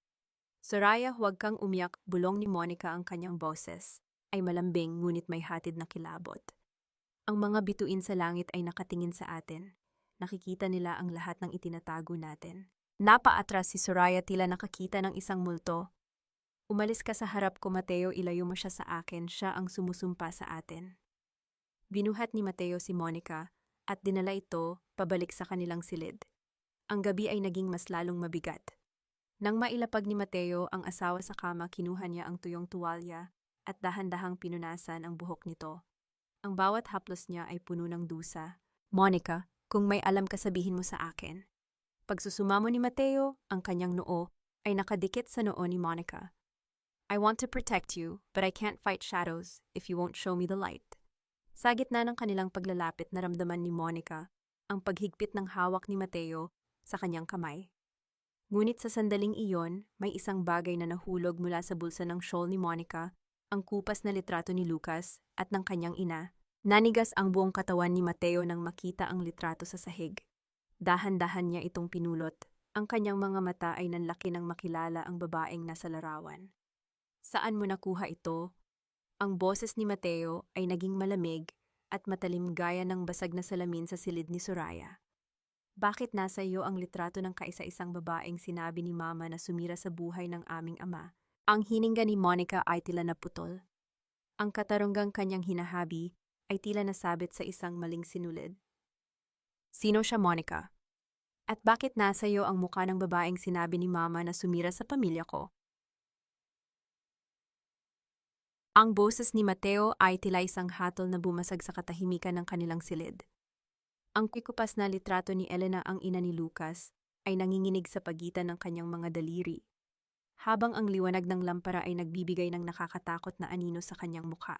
Soraya, huwag kang umiyak, bulong ni Monica, ang kanyang boses ay malambing ngunit may hatid na kilabot. Ang mga bituin sa langit ay nakatingin sa atin. Nakikita nila ang lahat ng itinatago natin. Napaatras si Soraya, tila nakakita ng isang multo. Umalis ka sa harap ko, Mateo, ilayo mo siya sa akin, siya ang sumusumpa sa atin. Binuhat ni Mateo si Monica at dinala ito pabalik sa kanilang silid. Ang gabi ay naging mas lalong mabigat. Nang mailapag ni Mateo ang asawa sa kama, kinuha niya ang tuyong tuwalya at dahan-dahang pinunasan ang buhok nito. Ang bawat haplos niya ay puno ng dusa. Monica, kung may alam ka, sabihin mo sa akin. Pagsusumamo ni Mateo, ang kanyang noo ay nakadikit sa noo ni Monica. I want to protect you, but I can't fight shadows if you won't show me the light. Sa gitna ng kanilang paglalapit, naramdaman ni Monica ang paghigpit ng hawak ni Mateo sa kanyang kamay. Ngunit sa sandaling iyon, may isang bagay na nahulog mula sa bulsa ng shawl ni Monica, ang kupas na litrato ni Lucas at ng kanyang ina. Nanigas ang buong katawan ni Mateo nang makita ang litrato sa sahig. Dahan-dahan niya itong pinulot. Ang kanyang mga mata ay nanlaki nang makilala ang babaeng nasa larawan. Saan mo nakuha ito? Ang boses ni Mateo ay naging malamig at matalim gaya ng basag na salamin sa silid ni Soraya. Bakit nasa iyo ang litrato ng kaisa-isang babaeng sinabi ni Mama na sumira sa buhay ng aming ama? Ang hininga ni Monica ay tila naputol. Ang katarunggang kanyang hinahabi ay tila nasabit sa isang maling sinulid. Sino siya, Monica? At bakit nasa iyo ang mukha ng babaeng sinabi ni Mama na sumira sa pamilya ko? Ang boses ni Mateo ay tila isang hatol na bumasag sa katahimikan ng kanilang silid. Ang kikupas na litrato ni Elena, ang ina ni Lucas, ay nanginginig sa pagitan ng kanyang mga daliri, habang ang liwanag ng lampara ay nagbibigay ng nakakatakot na anino sa kanyang mukha.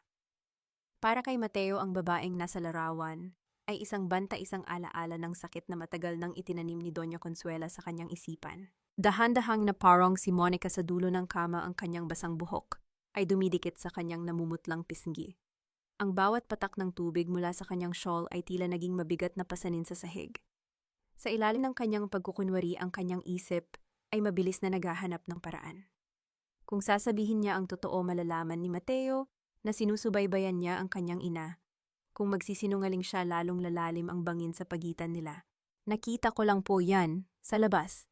Para kay Mateo, ang babaeng nasa larawan ay isang isang alaala ng sakit na matagal nang itinanim ni Doña Consuela sa kanyang isipan. Dahan-dahang na parang si Monica sa dulo ng kama, ang kanyang basang buhok ay dumidikit sa kanyang namumutlang pisngi. Ang bawat patak ng tubig mula sa kanyang shawl ay tila naging mabigat na pasanin sa sahig. Sa ilalim ng kanyang pagkukunwari, ang kanyang isip ay mabilis na naghahanap ng paraan. Kung sasabihin niya ang totoo, malalaman ni Mateo na sinusubaybayan niya ang kanyang ina. Kung magsisinungaling siya, lalong lalalim ang bangin sa pagitan nila. Nakita ko lang po yan, sa labas.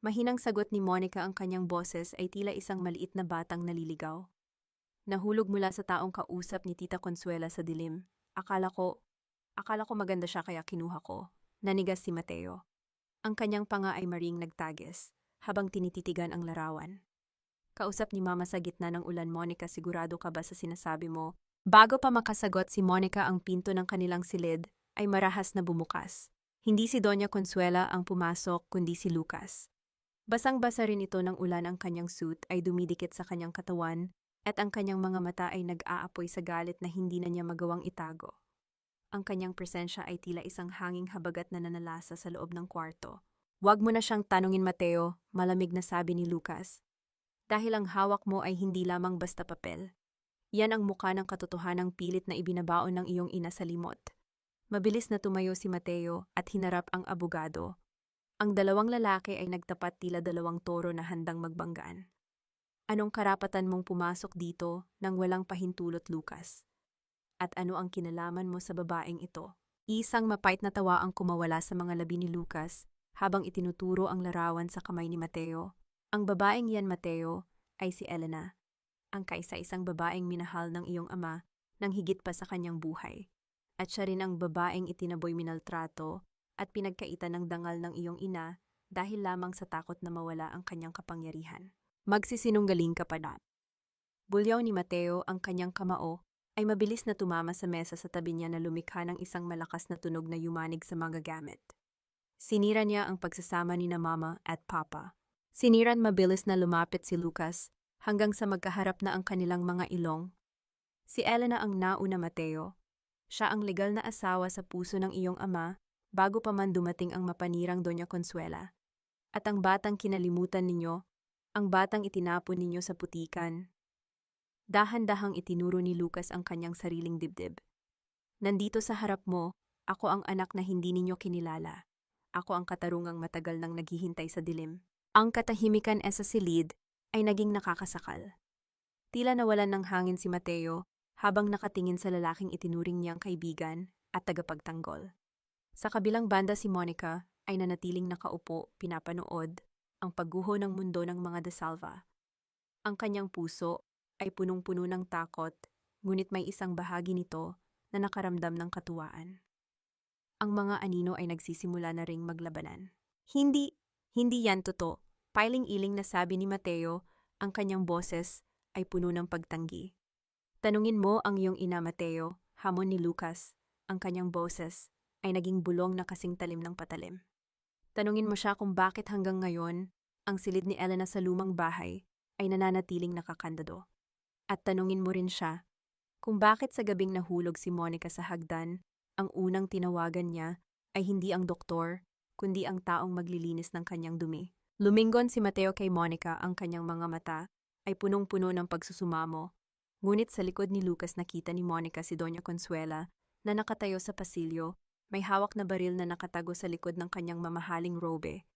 Mahinang sagot ni Monica, ang kanyang boses ay tila isang maliit na batang naliligaw. Nahulog mula sa taong kausap ni Tita Consuela sa dilim. Akala ko maganda siya kaya kinuha ko. Nanigas si Mateo. Ang kanyang panga ay maring nagtagis, habang tinititigan ang larawan. Kausap ni Mama sa gitna ng ulan. Monica, sigurado ka ba sa sinasabi mo? Bago pa makasagot si Monica, ang pinto ng kanilang silid ay marahas na bumukas. Hindi si Doña Consuela ang pumasok, kundi si Lucas. Basang-basa rin ito ng ulan, ang kanyang suit ay dumidikit sa kanyang katawan at ang kanyang mga mata ay nag-aapoy sa galit na hindi na niya magawang itago. Ang kanyang presensya ay tila isang hanging habagat na nanalasa sa loob ng kwarto. Huwag mo na siyang tanungin, Mateo, malamig na sabi ni Lucas. Dahil ang hawak mo ay hindi lamang basta papel. Yan ang mukha ng katotohanang pilit na ibinabaon ng iyong ina sa limot. Mabilis na tumayo si Mateo at hinarap ang abogado. Ang dalawang lalaki ay nagtapat, tila dalawang toro na handang magbanggaan. Anong karapatan mong pumasok dito nang walang pahintulot, Lucas? At ano ang kinalaman mo sa babaeng ito? Isang mapait na tawa ang kumawala sa mga labi ni Lucas habang itinuturo ang larawan sa kamay ni Mateo. Ang babaeng yan, Mateo, ay si Elena, ang kaisa-isang babaeng minahal ng iyong ama nang higit pa sa kanyang buhay. At siya rin ang babaeng itinaboy, minaltrato at pinagkaitan ng dangal ng iyong ina dahil lamang sa takot na mawala ang kanyang kapangyarihan. Magsisinunggaling ka pa na. Bulyaw ni Mateo. Ang kanyang kamao ay mabilis na tumama sa mesa sa tabi niya na lumikha ng isang malakas na tunog na yumanig sa mga gamit. Sinira niya ang pagsasama ni na Mama at Papa. Siniran mabilis na lumapit si Lucas hanggang sa magkaharap na ang kanilang mga ilong. Si Elena ang nauna, Mateo. Siya ang legal na asawa sa puso ng iyong ama bago pa man dumating ang mapanirang Doña Consuela. At ang batang kinalimutan ninyo, ang batang itinapon ninyo sa putikan. Dahan-dahang itinuro ni Lucas ang kanyang sariling dibdib. Nandito sa harap mo, ako ang anak na hindi ninyo kinilala. Ako ang katarungang matagal nang naghihintay sa dilim. Ang katahimikan sa silid ay naging nakakasakal. Tila nawalan ng hangin si Mateo habang nakatingin sa lalaking itinuring niyang kaibigan at tagapagtanggol. Sa kabilang banda, si Monica ay nanatiling nakaupo, pinapanood ang pagguho ng mundo ng mga De Salva. Ang kanyang puso ay punong-puno ng takot, ngunit may isang bahagi nito na nakaramdam ng katuwaan. Ang mga anino ay nagsisimula na ring maglabanan. Hindi yan totoo. Pailing-iling na sabi ni Mateo, ang kanyang boses ay puno ng pagtanggi. Tanungin mo ang iyong ina, Mateo, hamon ni Lucas. Ang kanyang boses ay naging bulong na kasing talim ng patalim. Tanungin mo siya kung bakit hanggang ngayon ang silid ni Elena sa lumang bahay ay nananatiling nakakandado. At tanungin mo rin siya kung bakit sa gabing nahulog si Monica sa hagdan, ang unang tinawagan niya ay hindi ang doktor, kundi ang taong maglilinis ng kanyang dumi. Lumingon si Mateo kay Monica, ang kanyang mga mata ay punong-puno ng pagsusumamo. Ngunit sa likod ni Lucas nakita ni Monica si Doña Consuela na nakatayo sa pasilyo, may hawak na baril na nakatago sa likod ng kanyang mamahaling robe.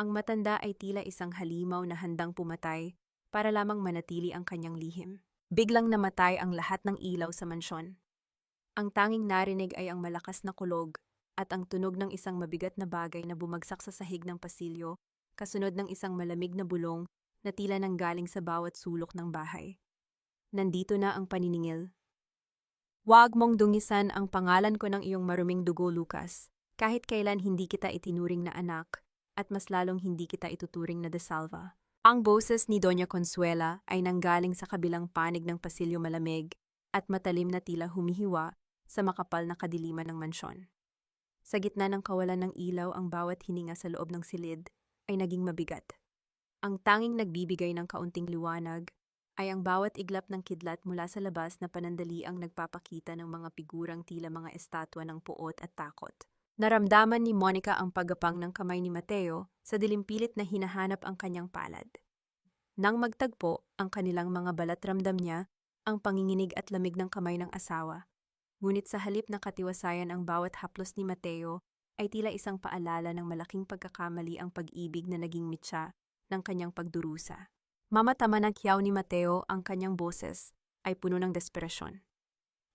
Ang matanda ay tila isang halimaw na handang pumatay para lamang manatili ang kanyang lihim. Biglang namatay ang lahat ng ilaw sa mansyon. Ang tanging narinig ay ang malakas na kulog at ang tunog ng isang mabigat na bagay na bumagsak sa sahig ng pasilyo, kasunod ng isang malamig na bulong na tila nanggaling sa bawat sulok ng bahay. Nandito na ang paniningil. Huwag mong dungisan ang pangalan ko ng iyong maruming dugo, Lucas. Kahit kailan hindi kita itinuring na anak, at mas lalong hindi kita ituturing na De Salva. Ang boses ni Doña Consuela ay nanggaling sa kabilang panig ng pasilyo malamig at matalim na tila humihiwa sa makapal na kadiliman ng mansyon. Sa gitna ng kawalan ng ilaw, ang bawat hininga sa loob ng silid ay naging mabigat. Ang tanging nagbibigay ng kaunting liwanag ay ang bawat iglap ng kidlat mula sa labas na panandaliang nagpapakita ng mga figurang tila mga estatwa ng puot at takot. Naramdaman ni Monica ang paggapang ng kamay ni Mateo sa dilimpilit na hinahanap ang kanyang palad. Nang magtagpo ang kanilang mga balat, ramdam niya ang panginginig at lamig ng kamay ng asawa. Ngunit sa halip na katiwasayan ang bawat haplos ni Mateo, ay tila isang paalala ng malaking pagkakamali ang pag-ibig na naging mitya ng kanyang pagdurusa. Mamatama ng kiyaw ni Mateo, ang kanyang boses ay puno ng desperasyon.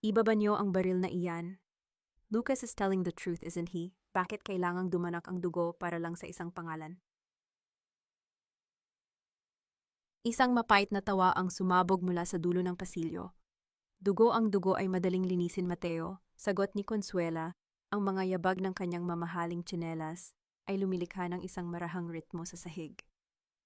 Ibaba niyo ang baril na iyan. Lucas is telling the truth, isn't he? Bakit kailangang dumanak ang dugo para lang sa isang pangalan? Isang mapait na tawa ang sumabog mula sa dulo ng pasilyo. Dugo ang dugo ay madaling linisin, Mateo. Sagot ni Consuela, ang mga yabag ng kanyang mamahaling tsinelas ay lumilikha ng isang marahang ritmo sa sahig.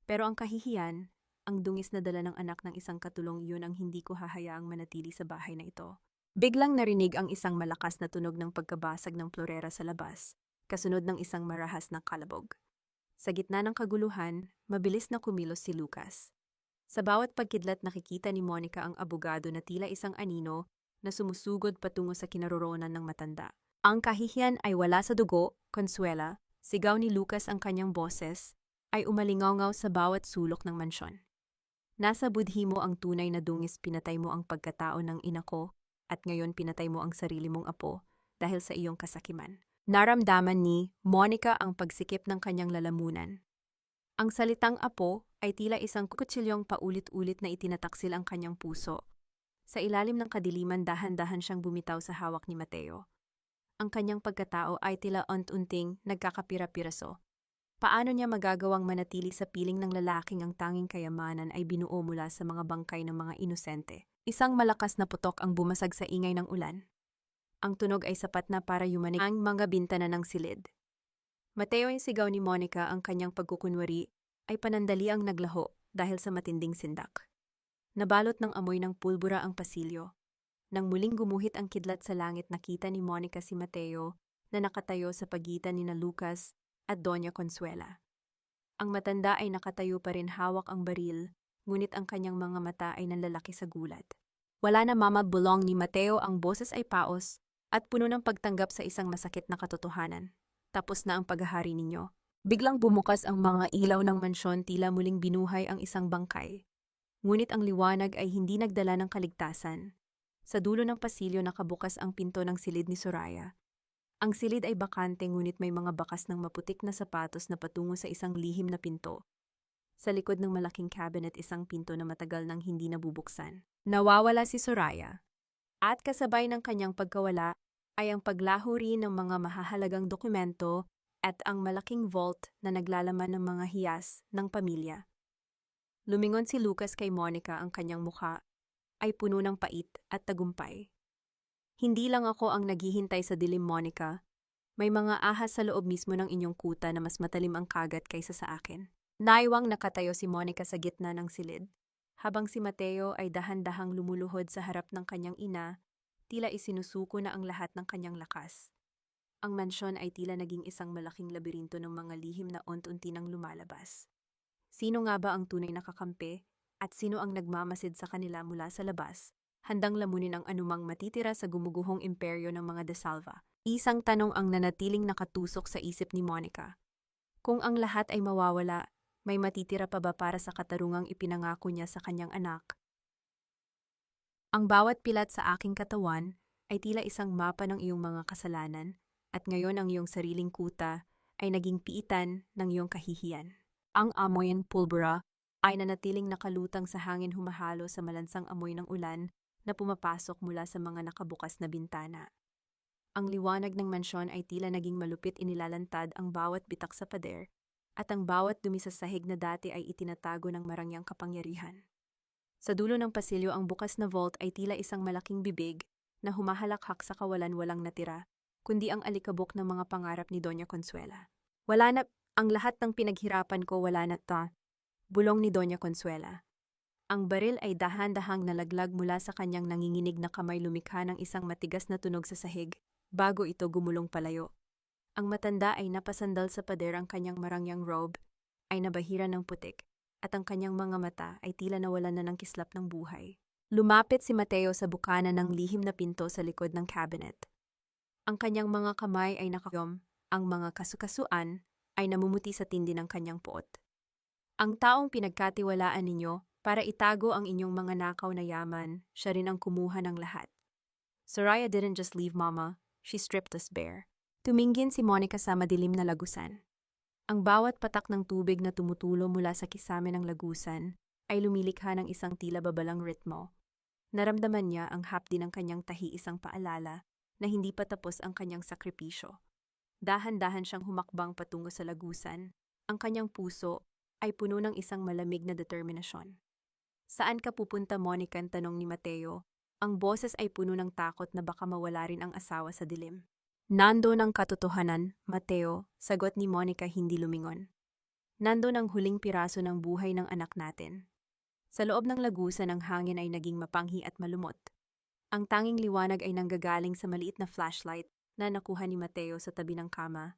Pero ang kahihiyan, ang dungis na dala ng anak ng isang katulong, iyon ang hindi ko hahayaang manatili sa bahay na ito. Biglang narinig ang isang malakas na tunog ng pagkabasag ng florera sa labas, kasunod ng isang marahas na kalabog. Sa gitna ng kaguluhan, mabilis na kumilos si Lucas. Sa bawat pagkidlat, nakikita ni Monica ang abogado na tila isang anino na sumusugod patungo sa kinaroroonan ng matanda. Ang kahihiyan ay wala sa dugo, Consuela. Sigaw ni Lucas, ang kanyang boses ay umalingaw sa bawat sulok ng mansyon. Nasa budhi mo ang tunay na dungis, pinatay mo ang pagkatao ng ina ko at ngayon pinatay mo ang sarili mong apo dahil sa iyong kasakiman. Naramdaman ni Monica ang pagsikip ng kanyang lalamunan. Ang salitang apo ay tila isang kutsilyong paulit-ulit na itinataksil ang kanyang puso. Sa ilalim ng kadiliman, dahan-dahan siyang bumitaw sa hawak ni Mateo. Ang kanyang pagkatao ay tila unti-unting nagkakapira-piraso. Paano niya magagawang manatili sa piling ng lalaking ang tanging kayamanan ay binuo mula sa mga bangkay ng mga inosente? Isang malakas na putok ang bumasag sa ingay ng ulan. Ang tunog ay sapat na para yumanig ang mga bintana ng silid. Mateo, yung sigaw ni Monica, ang kanyang pagkukunwari ay panandaliang naglaho dahil sa matinding sindak. Nabalot ng amoy ng pulbura ang pasilyo. Nang muling gumuhit ang kidlat sa langit, nakita ni Monica si Mateo na nakatayo sa pagitan ni Lucas at Doña Consuela. Ang matanda ay nakatayo pa rin, hawak ang baril, ngunit ang kanyang mga mata ay nanlalaki sa gulat. Wala na, mamabulong ni Mateo, ang boses ay paos at puno ng pagtanggap sa isang masakit na katotohanan. Tapos na ang paghahari ninyo. Biglang bumukas ang mga ilaw ng mansyon, tila muling binuhay ang isang bangkay. Ngunit ang liwanag ay hindi nagdala ng kaligtasan. Sa dulo ng pasilyo, nakabukas ang pinto ng silid ni Soraya. Ang silid ay bakante, ngunit may mga bakas ng maputik na sapatos na patungo sa isang lihim na pinto. Sa likod ng malaking cabinet, isang pinto na matagal nang hindi nabubuksan. Nawawala si Soraya. At kasabay ng kanyang pagkawala ay ang paglaho rin ng mga mahahalagang dokumento at ang malaking vault na naglalaman ng mga hiyas ng pamilya. Lumingon si Lucas kay Monica, ang kanyang mukha ay puno ng pait at tagumpay. Hindi lang ako ang naghihintay sa dilim, Monica. May mga ahas sa loob mismo ng inyong kuta na mas matalim ang kagat kaysa sa akin. Naiwang nakatayo si Monica sa gitna ng silid, habang si Mateo ay dahan-dahang lumuluhod sa harap ng kanyang ina, tila isinusuko na ang lahat ng kanyang lakas. Ang mansyon ay tila naging isang malaking labirinto ng mga lihim na unti-unti nang lumalabas. Sino nga ba ang tunay na kakampi at sino ang nagmamasid sa kanila mula sa labas, handang lamunin ang anumang matitira sa gumuguhong imperyo ng mga De Salva? Isang tanong ang nanatiling nakatusok sa isip ni Monica. Kung ang lahat ay mawawala, may matitira pa ba para sa katarungang ipinangako niya sa kanyang anak? Ang bawat pilat sa aking katawan ay tila isang mapa ng iyong mga kasalanan, at ngayon ang iyong sariling kuta ay naging piitan ng iyong kahihiyan. Ang amoy ng pulbura ay nanatiling nakalutang sa hangin, humahalo sa malansang amoy ng ulan na pumapasok mula sa mga nakabukas na bintana. Ang liwanag ng mansyon ay tila naging malupit, inilalantad ang bawat bitak sa pader, at ang bawat dumi sa sahig na dati ay itinatago ng marangyang kapangyarihan. Sa dulo ng pasilyo, ang bukas na vault ay tila isang malaking bibig na humahalakhak sa kawalan, walang natira, kundi ang alikabok ng mga pangarap ni Doña Consuela. Wala na ang lahat ng pinaghirapan ko, wala na ta. Bulong ni Doña Consuela. Ang baril ay dahan-dahang nalaglag mula sa kanyang nanginginig na kamay, lumikha ng isang matigas na tunog sa sahig, bago ito gumulong palayo. Ang matanda ay napasandal sa pader, ang kanyang marangyang robe ay nabahira ng putik, at ang kanyang mga mata ay tila nawalan na ng kislap ng buhay. Lumapit si Mateo sa bukana ng lihim na pinto sa likod ng cabinet. Ang kanyang mga kamay ay nakayom, ang mga kasukasuan ay namumuti sa tindi ng kanyang puot. Ang taong pinagkatiwalaan ninyo para itago ang inyong mga nakaw na yaman, siya rin ang kumuha ng lahat. Soraya didn't just leave Mama, she stripped us bare. Tumingin si Monica sa madilim na lagusan. Ang bawat patak ng tubig na tumutulo mula sa kisame ng lagusan ay lumilikha ng isang tila babalang ritmo. Naramdaman niya ang hapdi ng kanyang tahi, isang paalala na hindi pa tapos ang kanyang sakripisyo. Dahan-dahan siyang humakbang patungo sa lagusan. Ang kanyang puso ay puno ng isang malamig na determinasyon. Saan ka pupunta, Monica? Tanong ni Mateo. Ang boses ay puno ng takot na baka mawala rin ang asawa sa dilim. Nandun ang katotohanan, Mateo, sagot ni Monica hindi lumingon. Nandun ang huling piraso ng buhay ng anak natin. Sa loob ng lagusan ang hangin ay naging mapanghi at malumot. Ang tanging liwanag ay nanggagaling sa maliit na flashlight na nakuha ni Mateo sa tabi ng kama.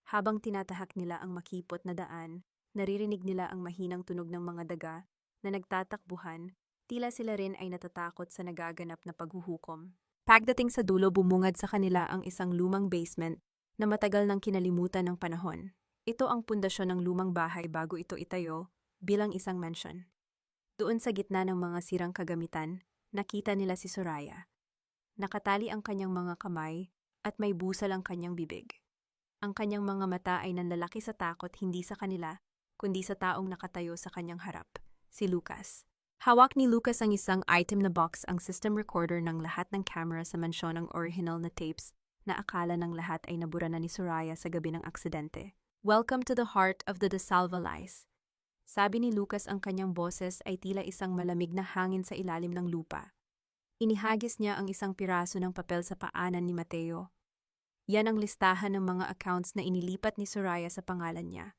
Habang tinatahak nila ang makipot na daan, naririnig nila ang mahinang tunog ng mga daga na nagtatakbuhan, tila sila rin ay natatakot sa nagaganap na paghuhukom. Pagdating sa dulo, bumungad sa kanila ang isang lumang basement na matagal nang kinalimutan ng panahon. Ito ang pundasyon ng lumang bahay bago ito itayo bilang isang mansion. Doon sa gitna ng mga sirang kagamitan, nakita nila si Soraya. Nakatali ang kanyang mga kamay at may busal ang kanyang bibig. Ang kanyang mga mata ay nanlalaki sa takot, hindi sa kanila, kundi sa taong nakatayo sa kanyang harap, si Lucas. Hawak ni Lucas ang isang item na box, ang system recorder ng lahat ng camera sa mansyon, ng original na tapes na akala ng lahat ay nabura na ni Soraya sa gabi ng aksidente. Welcome to the heart of the De Salva lies. Sabi ni Lucas, ang kanyang boses ay tila isang malamig na hangin sa ilalim ng lupa. Inihagis niya ang isang piraso ng papel sa paanan ni Mateo. Yan ang listahan ng mga accounts na inilipat ni Soraya sa pangalan niya.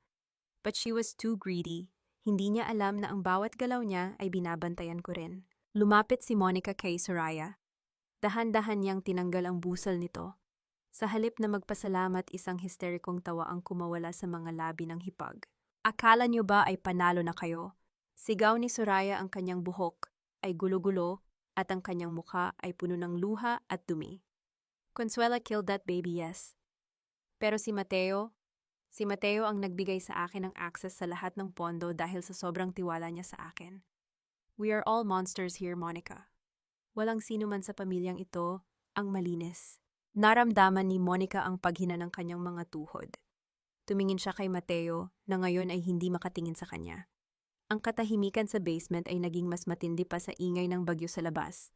But she was too greedy. Hindi niya alam na ang bawat galaw niya ay binabantayan ko rin. Lumapit si Monica kay Soraya. Dahan-dahan niyang tinanggal ang busal nito. Sa halip na magpasalamat, isang histerikong tawa ang kumawala sa mga labi ng hipag. Akala niyo ba ay panalo na kayo? Sigaw ni Soraya, ang kanyang buhok ay gulo-gulo at ang kanyang mukha ay puno ng luha at dumi. Consuela killed that baby, yes. Pero si Mateo ang nagbigay sa akin ng access sa lahat ng pondo dahil sa sobrang tiwala niya sa akin. We are all monsters here, Monica. Walang sino man sa pamilyang ito ang malinis. Naramdaman ni Monica ang paghina ng kanyang mga tuhod. Tumingin siya kay Mateo na ngayon ay hindi makatingin sa kanya. Ang katahimikan sa basement ay naging mas matindi pa sa ingay ng bagyo sa labas.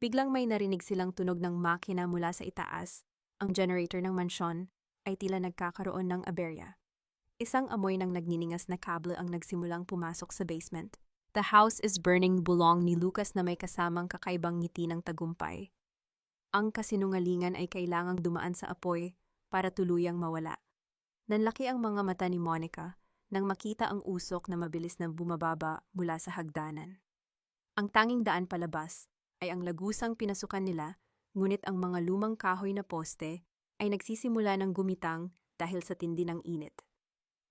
Biglang may narinig silang tunog ng makina mula sa itaas. Ang generator ng mansyon ay tila nagkakaroon ng aberya. Isang amoy ng nagniningas na kable ang nagsimulang pumasok sa basement. The house is burning, bulong ni Lucas na may kasamang kakaibang ngiti ng tagumpay. Ang kasinungalingan ay kailangang dumaan sa apoy para tuluyang mawala. Nanlaki ang mga mata ni Monica nang makita ang usok na mabilis na bumababa mula sa hagdanan. Ang tanging daan palabas ay ang lagusang pinasukan nila, ngunit ang mga lumang kahoy na poste ay nagsisimula ng gumitang dahil sa tindi ng init.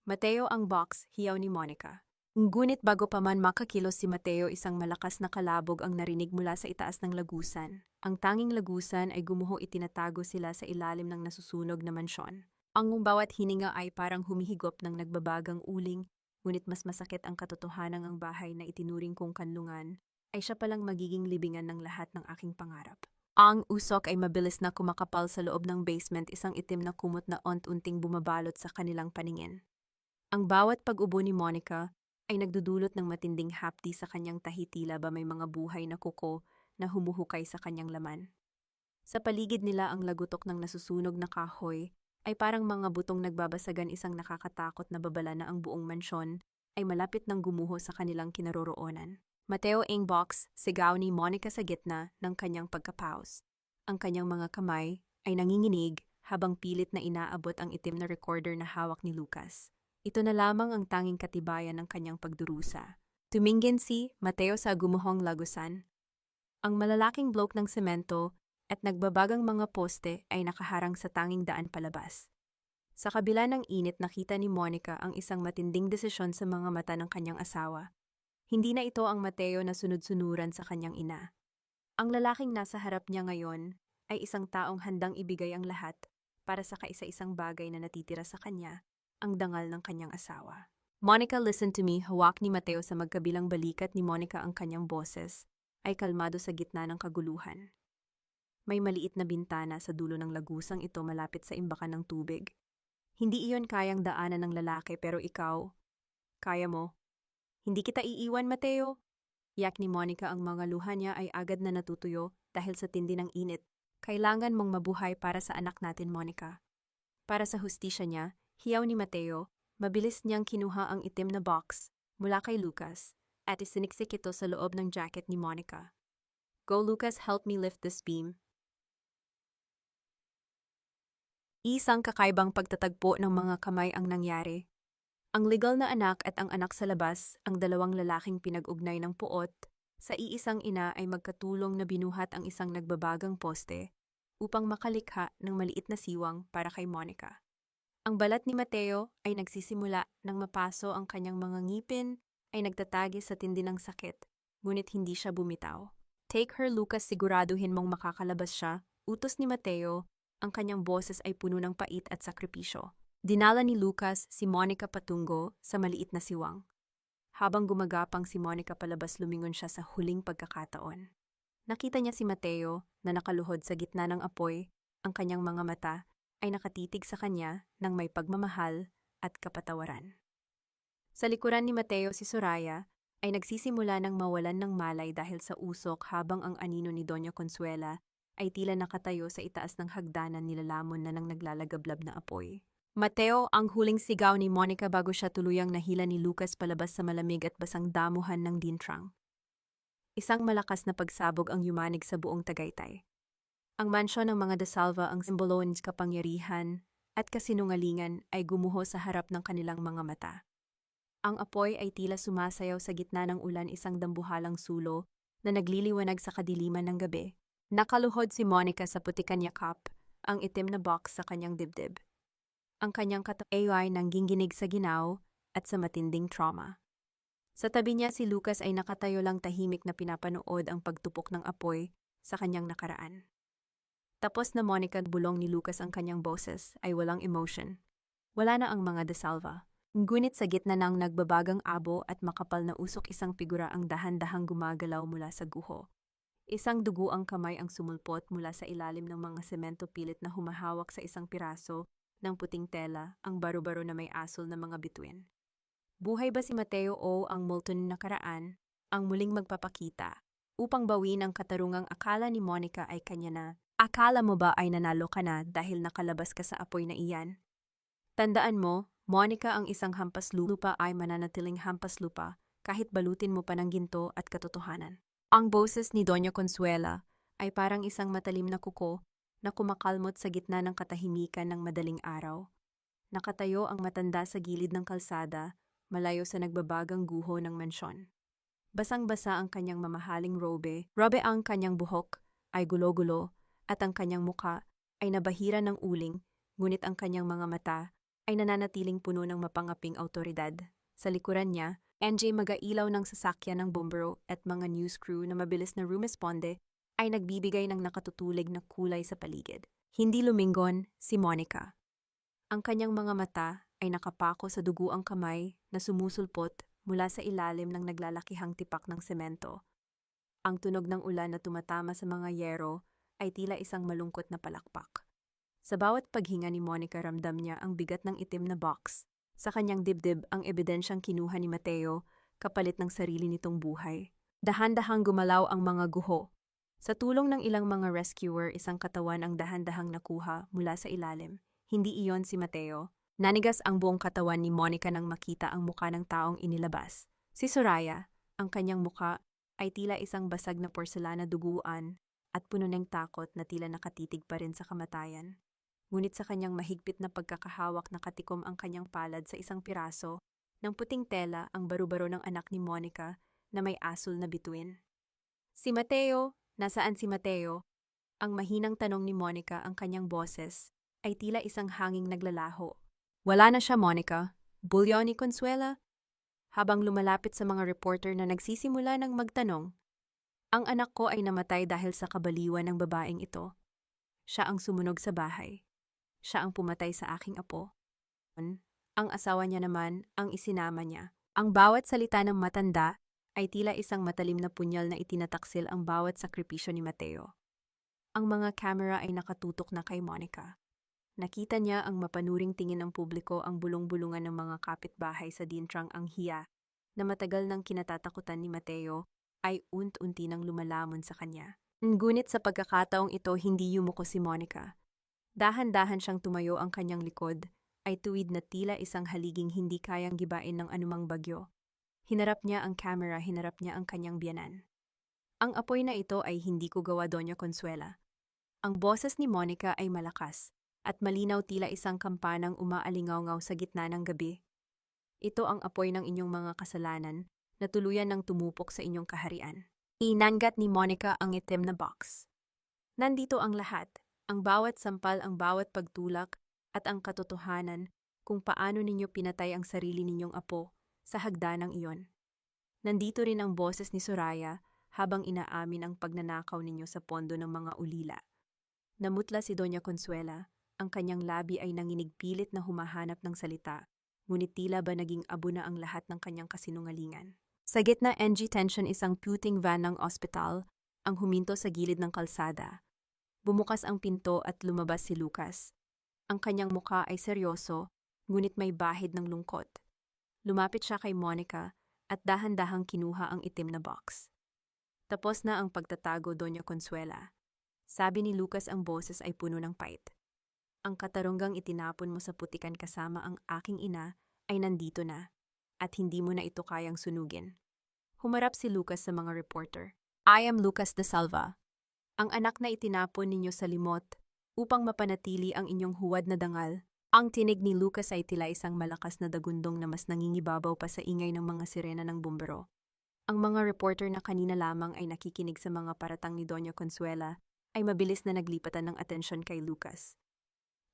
Mateo, ang box, hiyaw ni Monica. Ngunit bago pa man makakilos si Mateo, isang malakas na kalabog ang narinig mula sa itaas ng lagusan. Ang tanging lagusan ay gumuho, itinatago sila sa ilalim ng nasusunog na mansyon. Ang bawat hininga ay parang humihigop ng nagbabagang uling, ngunit mas masakit ang katotohanan, ang bahay na itinuring kong kanlungan ay siya palang magiging libingan ng lahat ng aking pangarap. Ang usok ay mabilis na kumakapal sa loob ng basement, isang itim na kumot na unti-unting bumabalot sa kanilang paningin. Ang bawat pag-ubo ni Monica ay nagdudulot ng matinding hapdi sa kanyang tahi, tila ba may mga buhay na kuko na humuhukay sa kanyang laman. Sa paligid nila, ang lagutok ng nasusunog na kahoy ay parang mga butong nagbabasagan, isang nakakatakot na babala na ang buong mansyon ay malapit ng gumuho sa kanilang kinaroroonan. Mateo, ang box, sigaw ni Monica sa gitna ng kanyang pagkapaus. Ang kanyang mga kamay ay nanginginig habang pilit na inaabot ang itim na recorder na hawak ni Lucas. Ito na lamang ang tanging katibayan ng kanyang pagdurusa. Tumingin si Mateo sa gumuhong lagusan. Ang malalaking blok ng semento at nagbabagang mga poste ay nakaharang sa tanging daan palabas. Sa kabila ng init, nakita ni Monica ang isang matinding desisyon sa mga mata ng kanyang asawa. Hindi na ito ang Mateo na sunod-sunuran sa kanyang ina. Ang lalaking nasa harap niya ngayon ay isang taong handang ibigay ang lahat para sa kaisa-isang bagay na natitira sa kanya, ang dangal ng kanyang asawa. Monica, listen to me. Hawak ni Mateo sa magkabilang balikat ni Monica ang kanyang boses, ay kalmado sa gitna ng kaguluhan. May maliit na bintana sa dulo ng lagusang ito malapit sa imbakan ng tubig. Hindi iyon kayang daanan ng lalaki pero ikaw, kaya mo. Hindi kita iiwan, Mateo. Yak ni Monica, ang mga luha niya ay agad na natutuyo dahil sa tindi ng init. Kailangan mong mabuhay para sa anak natin, Monica. Para sa hustisya niya, hiyaw ni Mateo, mabilis niyang kinuha ang itim na box mula kay Lucas at isiniksik ito sa loob ng jacket ni Monica. Go, Lucas, help me lift this beam. Isang kakaibang pagtatagpo ng mga kamay ang nangyari. Ang legal na anak at ang anak sa labas, ang dalawang lalaking pinag-ugnay ng puot, sa iisang ina ay magkatulong na binuhat ang isang nagbabagang poste upang makalikha ng maliit na siwang para kay Monica. Ang balat ni Mateo ay nagsisimula nang mapaso ang kanyang mga ngipin ay nagtatagi sa tindi ng sakit, ngunit hindi siya bumitaw. Take her, Lucas, siguraduhin mong makakalabas siya. Utos ni Mateo, ang kanyang boses ay puno ng pait at sakripisyo. Dinala ni Lucas si Monica patungo sa maliit na siwang. Habang gumagapang si Monica palabas, lumingon siya sa huling pagkakataon. Nakita niya si Mateo na nakaluhod sa gitna ng apoy, ang kanyang mga mata ay nakatitig sa kanya ng may pagmamahal at kapatawaran. Sa likuran ni Mateo, si Soraya ay nagsisimula ng mawalan ng malay dahil sa usok habang ang anino ni Doña Consuela ay tila nakatayo sa itaas ng hagdanan nilalamon na ng naglalagablab na apoy. Mateo, ang huling sigaw ni Monica bago siya tuluyang nahila ni Lucas palabas sa malamig at basang damuhan ng dintrang. Isang malakas na pagsabog ang yumanig sa buong Tagaytay. Ang mansyon ng mga De Salva, ang simbolo ng kapangyarihan at kasinungalingan, ay gumuho sa harap ng kanilang mga mata. Ang apoy ay tila sumasayaw sa gitna ng ulan, isang dambuhalang sulo na nagliliwanag sa kadiliman ng gabi. Nakaluhod si Monica sa putikan yakap, ang itim na box sa kanyang dibdib. Ang kanyang katawan ay nangginginig sa ginaw at sa matinding trauma. Sa tabi niya, si Lucas ay nakatayo lang, tahimik na pinapanood ang pagtupok ng apoy sa kanyang nakaraan. Tapos na, Monica, bulong ni Lucas, ang kanyang boses ay walang emotion. Wala na ang mga De Salva. Ngunit sa gitna ng nagbabagang abo at makapal na usok, isang figura ang dahan-dahang gumagalaw mula sa guho. Isang duguang kamay ang sumulpot mula sa ilalim ng mga semento, pilit na humahawak sa isang piraso ng puting tela, ang baro-baro na may asol na mga bituin. Buhay ba si Mateo o ang multo ng nakaraan ang muling magpapakita upang bawin ang katarungang akala ni Monica ay kanya na? Akala mo ba ay nanalo ka na dahil nakalabas ka sa apoy na iyan? Tandaan mo, Monica, ang isang hampas lupa ay mananatiling hampas lupa kahit balutin mo pa ng ginto at katotohanan. Ang boses ni Doña Consuela ay parang isang matalim na kuko na kumakalmot sa gitna ng katahimikan ng madaling araw. Nakatayo ang matanda sa gilid ng kalsada, malayo sa nagbabagang guho ng mansyon. Basang-basa ang kanyang mamahaling robe ang kanyang buhok ay gulo-gulo at ang kanyang muka ay nabahira ng uling, ngunit ang kanyang mga mata ay nananatiling puno ng mapangaping awtoridad. Sa likuran niya, NJ, mag-ailaw ng sasakyan ng bombero at mga news crew na mabilis na rumesponde ay nagbibigay ng nakatutulig na kulay sa paligid. Hindi lumingon si Monica. Ang kanyang mga mata ay nakapako sa duguang kamay na sumusulpot mula sa ilalim ng naglalakihang tipak ng semento. Ang tunog ng ulan na tumatama sa mga yero ay tila isang malungkot na palakpak. Sa bawat paghinga ni Monica, ramdam niya ang bigat ng itim na box sa kanyang dibdib, ang ebidensyang kinuha ni Mateo kapalit ng sarili nitong buhay. Dahan-dahang gumalaw ang mga guho. Sa tulong ng ilang mga rescuer, isang katawan ang dahan-dahang nakuha mula sa ilalim. Hindi iyon si Mateo. Nanigas ang buong katawan ni Monica nang makita ang muka ng taong inilabas. Si Soraya, ang kanyang muka ay tila isang basag na porselana duguan at puno ng takot na tila nakatitig pa rin sa kamatayan. Ngunit sa kanyang mahigpit na pagkakahawak nakatikom ang kanyang palad sa isang piraso ng puting tela ang baru-baro ng anak ni Monica na may asul na bituin. Si Mateo, nasaan si Mateo? Ang mahinang tanong ni Monica ang kanyang boses ay tila isang hanging naglalaho. Wala na siya, Monica. Bulyo ni Consuela. Habang lumalapit sa mga reporter na nagsisimula ng magtanong, ang anak ko ay namatay dahil sa kabaliwan ng babaeng ito. Siya ang sumunog sa bahay. Siya ang pumatay sa aking apo. Ang asawa niya naman ang isinama niya. Ang bawat salita ng matanda ay tila isang matalim na punyal na itinataksil ang bawat sakripisyo ni Mateo. Ang mga kamera ay nakatutok na kay Monica. Nakita niya ang mapanuring tingin ng publiko, ang bulong-bulungan ng mga kapitbahay sa dintrang, ang hiya na matagal nang kinatatakutan ni Mateo ay unti-unti nang lumalamon sa kanya. Ngunit sa pagkakataong ito, hindi yumuko si Monica. Dahan-dahan siyang tumayo, ang kanyang likod ay tuwid na tila isang haliging hindi kayang gibain ng anumang bagyo. Hinarap niya ang camera, hinarap niya ang kanyang biyanan. Ang apoy na ito ay hindi ko gawa, Doña Consuela. Ang boses ni Monica ay malakas at malinaw, tila isang kampanang umaalingaw-ngaw sa gitna ng gabi. Ito ang apoy ng inyong mga kasalanan na tuluyan ng tumupok sa inyong kaharian. Inangat ni Monica ang itim na box. Nandito ang lahat, ang bawat sampal, ang bawat pagtulak, at ang katotohanan kung paano ninyo pinatay ang sarili ninyong apo sa hagdanang iyon. Nandito rin ang boses ni Soraya habang inaamin ang pagnanakaw ninyo sa pondo ng mga ulila. Namutla si Doña Consuela, ang kanyang labi ay nanginig, pilit na humahanap ng salita, ngunit tila ba naging abo na ang lahat ng kanyang kasinungalingan. Sa gitna ng tension, isang puting van ng ospital ang huminto sa gilid ng kalsada. Bumukas ang pinto at lumabas si Lucas. Ang kanyang muka ay seryoso, ngunit may bahid ng lungkot. Lumapit siya kay Monica at dahan-dahang kinuha ang itim na box. Tapos na ang pagtatago, Doña Consuela. Sabi ni Lucas, ang boses ay puno ng pait. Ang katarunggang itinapon mo sa putikan kasama ang aking ina ay nandito na, at hindi mo na ito kayang sunugin. Humarap si Lucas sa mga reporter. I am Lucas de Salva, ang anak na itinapon ninyo sa limot upang mapanatili ang inyong huwad na dangal. Ang tinig ni Lucas ay tila isang malakas na dagundong na mas nangingibabaw pa sa ingay ng mga sirena ng bumbero. Ang mga reporter na kanina lamang ay nakikinig sa mga paratang ni Doña Consuela ay mabilis na naglipatan ng atensyon kay Lucas.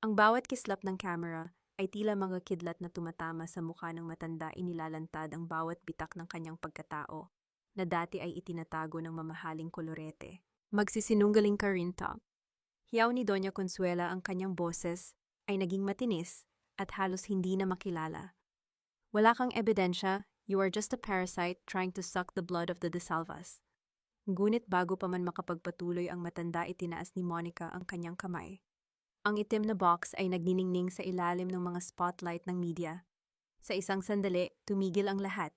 Ang bawat kislap ng camera ay tila mga kidlat na tumatama sa mukha ng matanda, inilalantad ang bawat bitak ng kanyang pagkatao, na dati ay itinatago ng mamahaling kolorete. Magsisinungaling ka rin, Tom. Hiyaw ni Doña Consuela, ang kanyang boses ay naging matinis at halos hindi na makilala. Wala kang ebidensya, you are just a parasite trying to suck the blood of the De Salvas. Ngunit bago pa man makapagpatuloy ang matanda, itinaas ni Monica ang kanyang kamay. Ang itim na box ay nagniningning sa ilalim ng mga spotlight ng media. Sa isang sandali, tumigil ang lahat.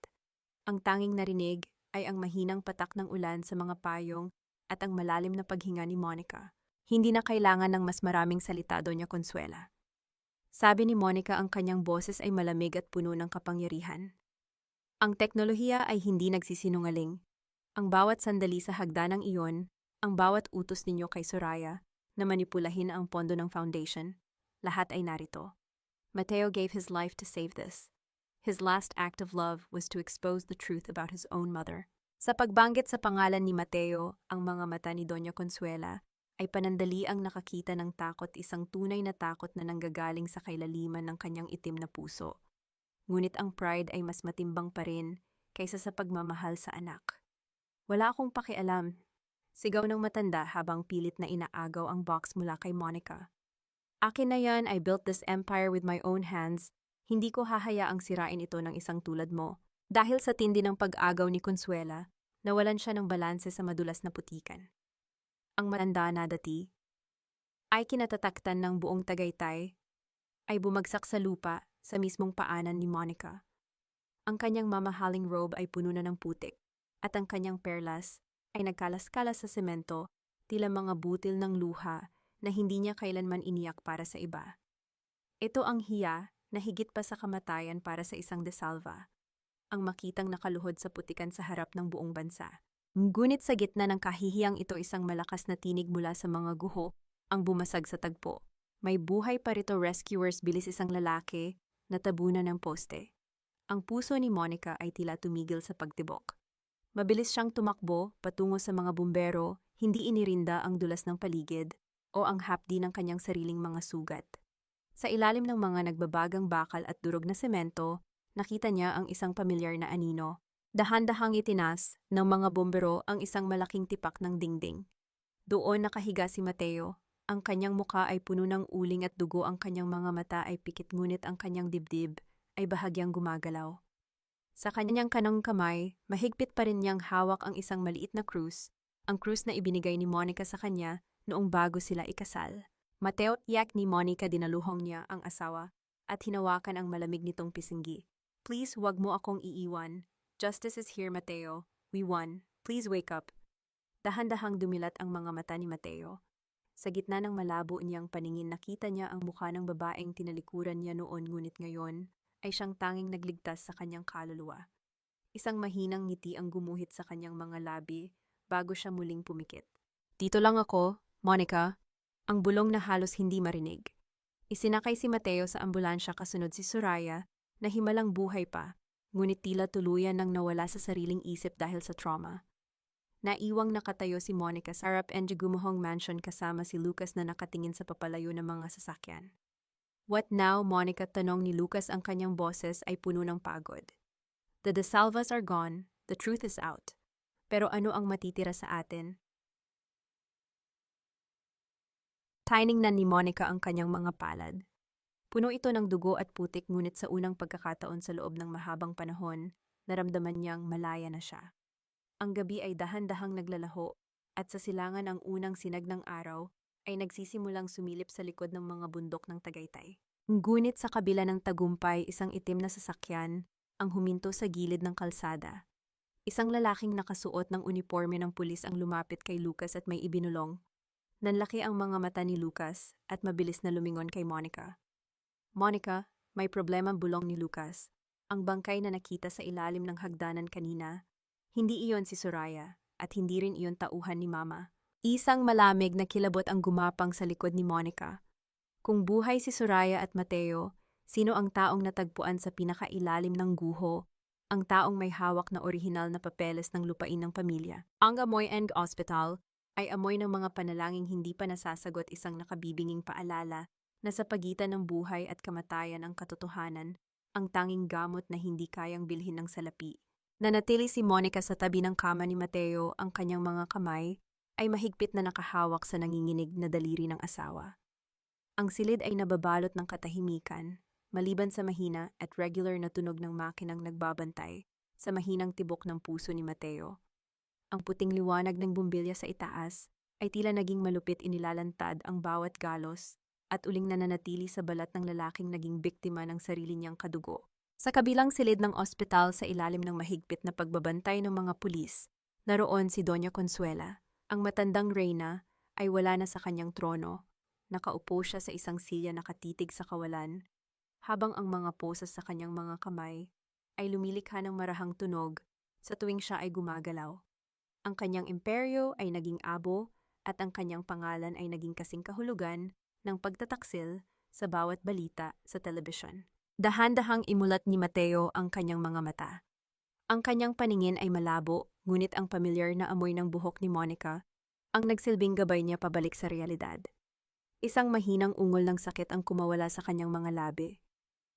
Ang tanging narinig ay ang mahinang patak ng ulan sa mga payong at ang malalim na paghinga ni Monica. Hindi na kailangan ng mas maraming salita, Doña Consuela. Sabi ni Monica, ang kanyang boses ay malamig at puno ng kapangyarihan. Ang teknolohiya ay hindi nagsisinungaling. Ang bawat sandali sa hagdanang iyon, ang bawat utos ninyo kay Soraya na manipulahin ang pondo ng foundation, lahat ay narito. Mateo gave his life to save this. His last act of love was to expose the truth about his own mother. Sa pagbanggit sa pangalan ni Mateo, ang mga mata ni Doña Consuela ay panandaliang nakakita ng takot, isang tunay na takot na nanggagaling sa kailaliman ng kanyang itim na puso. Ngunit ang pride ay mas matimbang pa rin kaysa sa pagmamahal sa anak. Wala akong pakialam, sigaw ng matanda habang pilit na inaagaw ang box mula kay Monica. Akin na yan, I built this empire with my own hands. Hindi ko hahayaang sirain ito ng isang tulad mo. Dahil sa tindi ng pag-agaw ni Consuela, nawalan siya ng balanse sa madulas na putikan. Ang matanda na dati ay kinatataktan ng buong Tagaytay ay bumagsak sa lupa sa mismong paanan ni Monica. Ang kanyang mamahaling robe ay puno na ng putik at ang kanyang perlas ay nagkalas-kalas sa semento, tila mga butil ng luha na hindi niya kailanman iniyak para sa iba. Ito ang hiya na higit pa sa kamatayan para sa isang De Salva, ang makitang nakaluhod sa putikan sa harap ng buong bansa. Ngunit sa gitna ng kahihiyang ito, isang malakas na tinig mula sa mga guho ang bumasag sa tagpo. May buhay pa rito rescuers bilis isang lalaki na tabunan ng poste. Ang puso ni Monica ay tila tumigil sa pagtibok. Mabilis siyang tumakbo patungo sa mga bumbero, hindi inirinda ang dulas ng paligid o ang hapdi ng kanyang sariling mga sugat. Sa ilalim ng mga nagbabagang bakal at durog na semento, nakita niya ang isang pamilyar na anino. Dahan-dahang itinas ng mga bumbero ang isang malaking tipak ng dingding. Doon nakahiga si Mateo. Ang kanyang muka ay puno ng uling at dugo, ang kanyang mga mata ay pikit ngunit ang kanyang dibdib ay bahagyang gumagalaw. Sa kanyang kanang kamay, mahigpit pa rin niyang hawak ang isang maliit na krus, ang krus na ibinigay ni Monica sa kanya noong bago sila ikasal. Mateo, yak ni Monica, dinaluhong niya ang asawa at hinawakan ang malamig nitong pisinggi. Please, wag mo akong iiwan. Justice is here, Mateo. We won. Please wake up. Dahan-dahang dumilat ang mga mata ni Mateo. Sa gitna ng malabo niyang paningin, nakita niya ang mukha ng babaeng tinalikuran niya noon, ngunit ngayon ay siyang tanging nagligtas sa kanyang kaluluwa. Isang mahinang ngiti ang gumuhit sa kanyang mga labi bago siya muling pumikit. Dito lang ako, Monica, ang bulong na halos hindi marinig. Isinakay si Mateo sa ambulansya kasunod si Soraya na himalang buhay pa, ngunit tila tuluyan nang nawala sa sariling isip dahil sa trauma. Naiwang nakatayo si Monica sa harap ng gumuhong mansion kasama si Lucas na nakatingin sa papalayo ng mga sasakyan. What now, Monica? Tanong ni Lucas, ang kanyang boses ay puno ng pagod. The De Salvas are gone, the truth is out. Pero ano ang matitira sa atin? Tiningnan ni Monica ang kanyang mga palad. Puno ito ng dugo at putik, ngunit sa unang pagkakataon sa loob ng mahabang panahon, naramdaman niyang malaya na siya. Ang gabi ay dahan-dahang naglalaho at sa silangan ang unang sinag ng araw ay nagsisimulang sumilip sa likod ng mga bundok ng Tagaytay. Ngunit sa kabila ng tagumpay, isang itim na sasakyan ang huminto sa gilid ng kalsada. Isang lalaking nakasuot ng uniforme ng pulis ang lumapit kay Lucas at may ibinulong. Nanlaki ang mga mata ni Lucas at mabilis na lumingon kay Monica. Monica, may problema, bulong ni Lucas. Ang bangkay na nakita sa ilalim ng hagdanan kanina, hindi iyon si Soraya at hindi rin iyon tauhan ni Mama. Isang malamig na kilabot ang gumapang sa likod ni Monica. Kung buhay si Soraya at Mateo, sino ang taong natagpuan sa pinakailalim ng guho, ang taong may hawak na orihinal na papeles ng lupain ng pamilya? Ang amoy ng ospital ay amoy ng mga panalangin hindi pa nasasagot, isang nakabibinging paalala na sa pagitan ng buhay at kamatayan ang katotohanan, ang tanging gamot na hindi kayang bilhin ng salapi. Nanatili si Monica sa tabi ng kama ni Mateo, ang kanyang mga kamay ay mahigpit na nakahawak sa nanginginig na daliri ng asawa. Ang silid ay nababalot ng katahimikan, maliban sa mahina at regular na tunog ng makinang nagbabantay sa mahinang tibok ng puso ni Mateo. Ang puting liwanag ng bumbilya sa itaas ay tila naging malupit, inilalantad ang bawat galos at uling nananatili sa balat ng lalaking naging biktima ng sarili niyang kadugo. Sa kabilang silid ng ospital, sa ilalim ng mahigpit na pagbabantay ng mga pulis, naroon si Doña Consuela. Ang matandang reyna ay wala na sa kanyang trono. Nakaupo siya sa isang silya, nakatitig sa kawalan, habang ang mga posas sa kanyang mga kamay ay lumilikha ng marahang tunog sa tuwing siya ay gumagalaw. Ang kanyang imperyo ay naging abo at ang kanyang pangalan ay naging kasing kahulugan ng pagtataksil sa bawat balita sa telebisyon. Dahan-dahang imulat ni Mateo ang kanyang mga mata. Ang kanyang paningin ay malabo, ngunit ang pamilyar na amoy ng buhok ni Monica ang nagsilbing gabay niya pabalik sa realidad. Isang mahinang ungol ng sakit ang kumawala sa kanyang mga labi.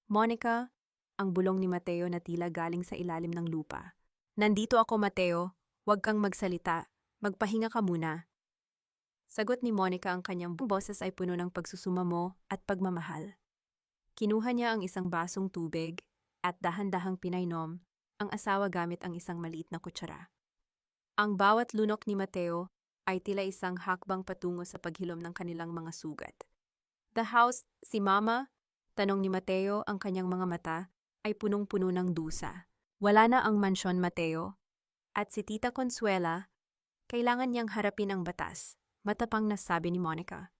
Monica, ang bulong ni Mateo na tila galing sa ilalim ng lupa. Nandito ako, Mateo. Huwag kang magsalita. Magpahinga ka muna. Sagot ni Monica, ang kanyang boses ay puno ng pagsusumamo at pagmamahal. Kinuha niya ang isang basong tubig at dahan-dahang pinainom ang asawa gamit ang isang maliit na kutsara. Ang bawat lunok ni Mateo ay tila isang hakbang patungo sa paghilom ng kanilang mga sugat. The house, si Mama? Tanong ni Mateo, ang kanyang mga mata ay punong-puno ng dusa. Wala na ang mansyon, Mateo. At si Tita Consuela, kailangan niyang harapin ang batas, matapang na sabi ni Monica.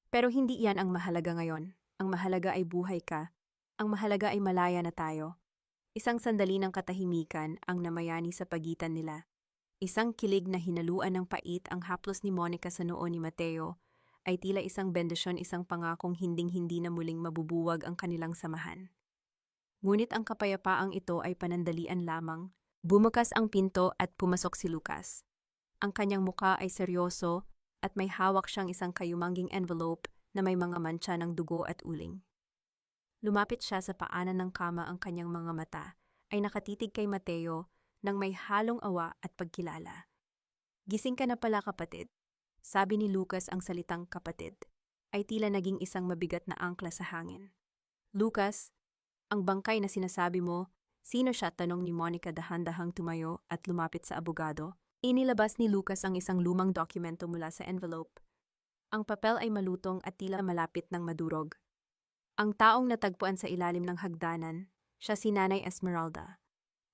Pero hindi iyan ang mahalaga ngayon. Ang mahalaga ay buhay ka. Ang mahalaga ay malaya na tayo. Isang sandali ng katahimikan ang namayani sa pagitan nila. Isang kilig na hinaluan ng pait ang haplos ni Monica sa noo ni Mateo ay tila isang bendisyon, isang pangakong hinding-hindi na muling mabubuwag ang kanilang samahan. Ngunit ang kapayapaang ito ay panandalian lamang. Bumukas ang pinto at pumasok si Lucas. Ang kanyang muka ay seryoso at may hawak siyang isang kayumanging envelope na may mga mantsa ng dugo at uling. Lumapit siya sa paanan ng kama, ang kanyang mga mata ay nakatitig kay Mateo nang may halong awa at pagkilala. "Gising ka na pala, kapatid." Sabi ni Lucas. Ang salitang kapatid ay tila naging isang mabigat na angkla sa hangin. "Lucas, ang bangkay na sinasabi mo, sino siya?" tanong ni Monica, dahan-dahang tumayo at lumapit sa abogado. Inilabas ni Lucas ang isang lumang dokumento mula sa envelope. Ang papel ay malutong at tila malapit ng madurog. Ang taong natagpuan sa ilalim ng hagdanan, siya si Nanay Esmeralda,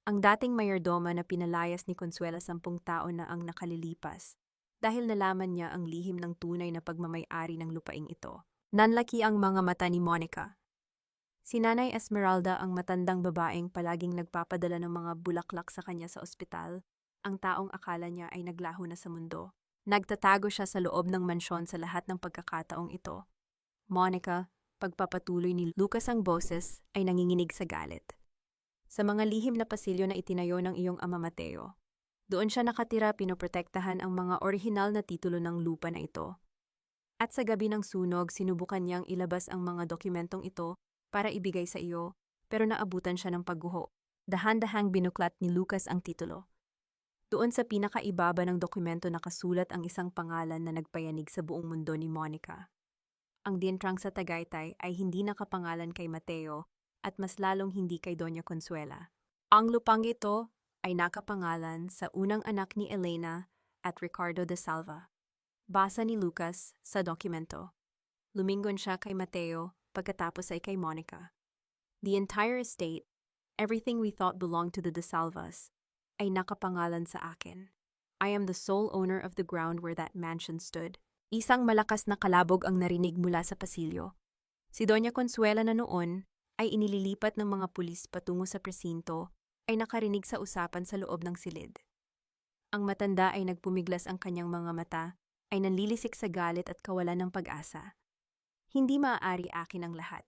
ang dating mayordoma na pinalayas ni Consuela 10 taon na ang nakalilipas dahil nalaman niya ang lihim ng tunay na pagmamay-ari ng lupaing ito. Nanlaki ang mga mata ni Monica. Si Nanay Esmeralda, ang matandang babaeng palaging nagpapadala ng mga bulaklak sa kanya sa ospital, ang taong akala niya ay naglaho na sa mundo. Nagtatago siya sa loob ng mansyon sa lahat ng pagkakataong ito. "Monica," pagpapatuloy ni Lucas, ang boses ay nanginginig sa galit. "Sa mga lihim na pasilyo na itinayo ng iyong ama Mateo, doon siya nakatira, pinoprotektahan ang mga orihinal na titulo ng lupa na ito. At sa gabi ng sunog, sinubukan niyang ilabas ang mga dokumentong ito para ibigay sa iyo, pero naabutan siya ng pagguho." Dahan-dahang binuklat ni Lucas ang titulo. Doon sa pinakaibaba ng dokumento nakasulat ang isang pangalan na nagpayanig sa buong mundo ni Monica. Ang dintrang sa Tagaytay ay hindi nakapangalan kay Mateo at mas lalong hindi kay Doña Consuela. Ang lupang ito ay nakapangalan sa unang anak ni Elena at Ricardo de Salva. Basa ni Lucas sa dokumento. Lumingon siya kay Mateo, pagkatapos ay kay Monica. "The entire estate, everything we thought belonged to the de Salvas, ay nakapangalan sa akin. I am the sole owner of the ground where that mansion stood." Isang malakas na kalabog ang narinig mula sa pasilyo. Si Doña Consuela, na noon ay inililipat ng mga pulis patungo sa presinto, ay nakarinig sa usapan sa loob ng silid. Ang matanda ay nagpumiglas, ang kanyang mga mata ay nanlilisik sa galit at kawalan ng pag-asa. "Hindi maaari, akin ang lahat.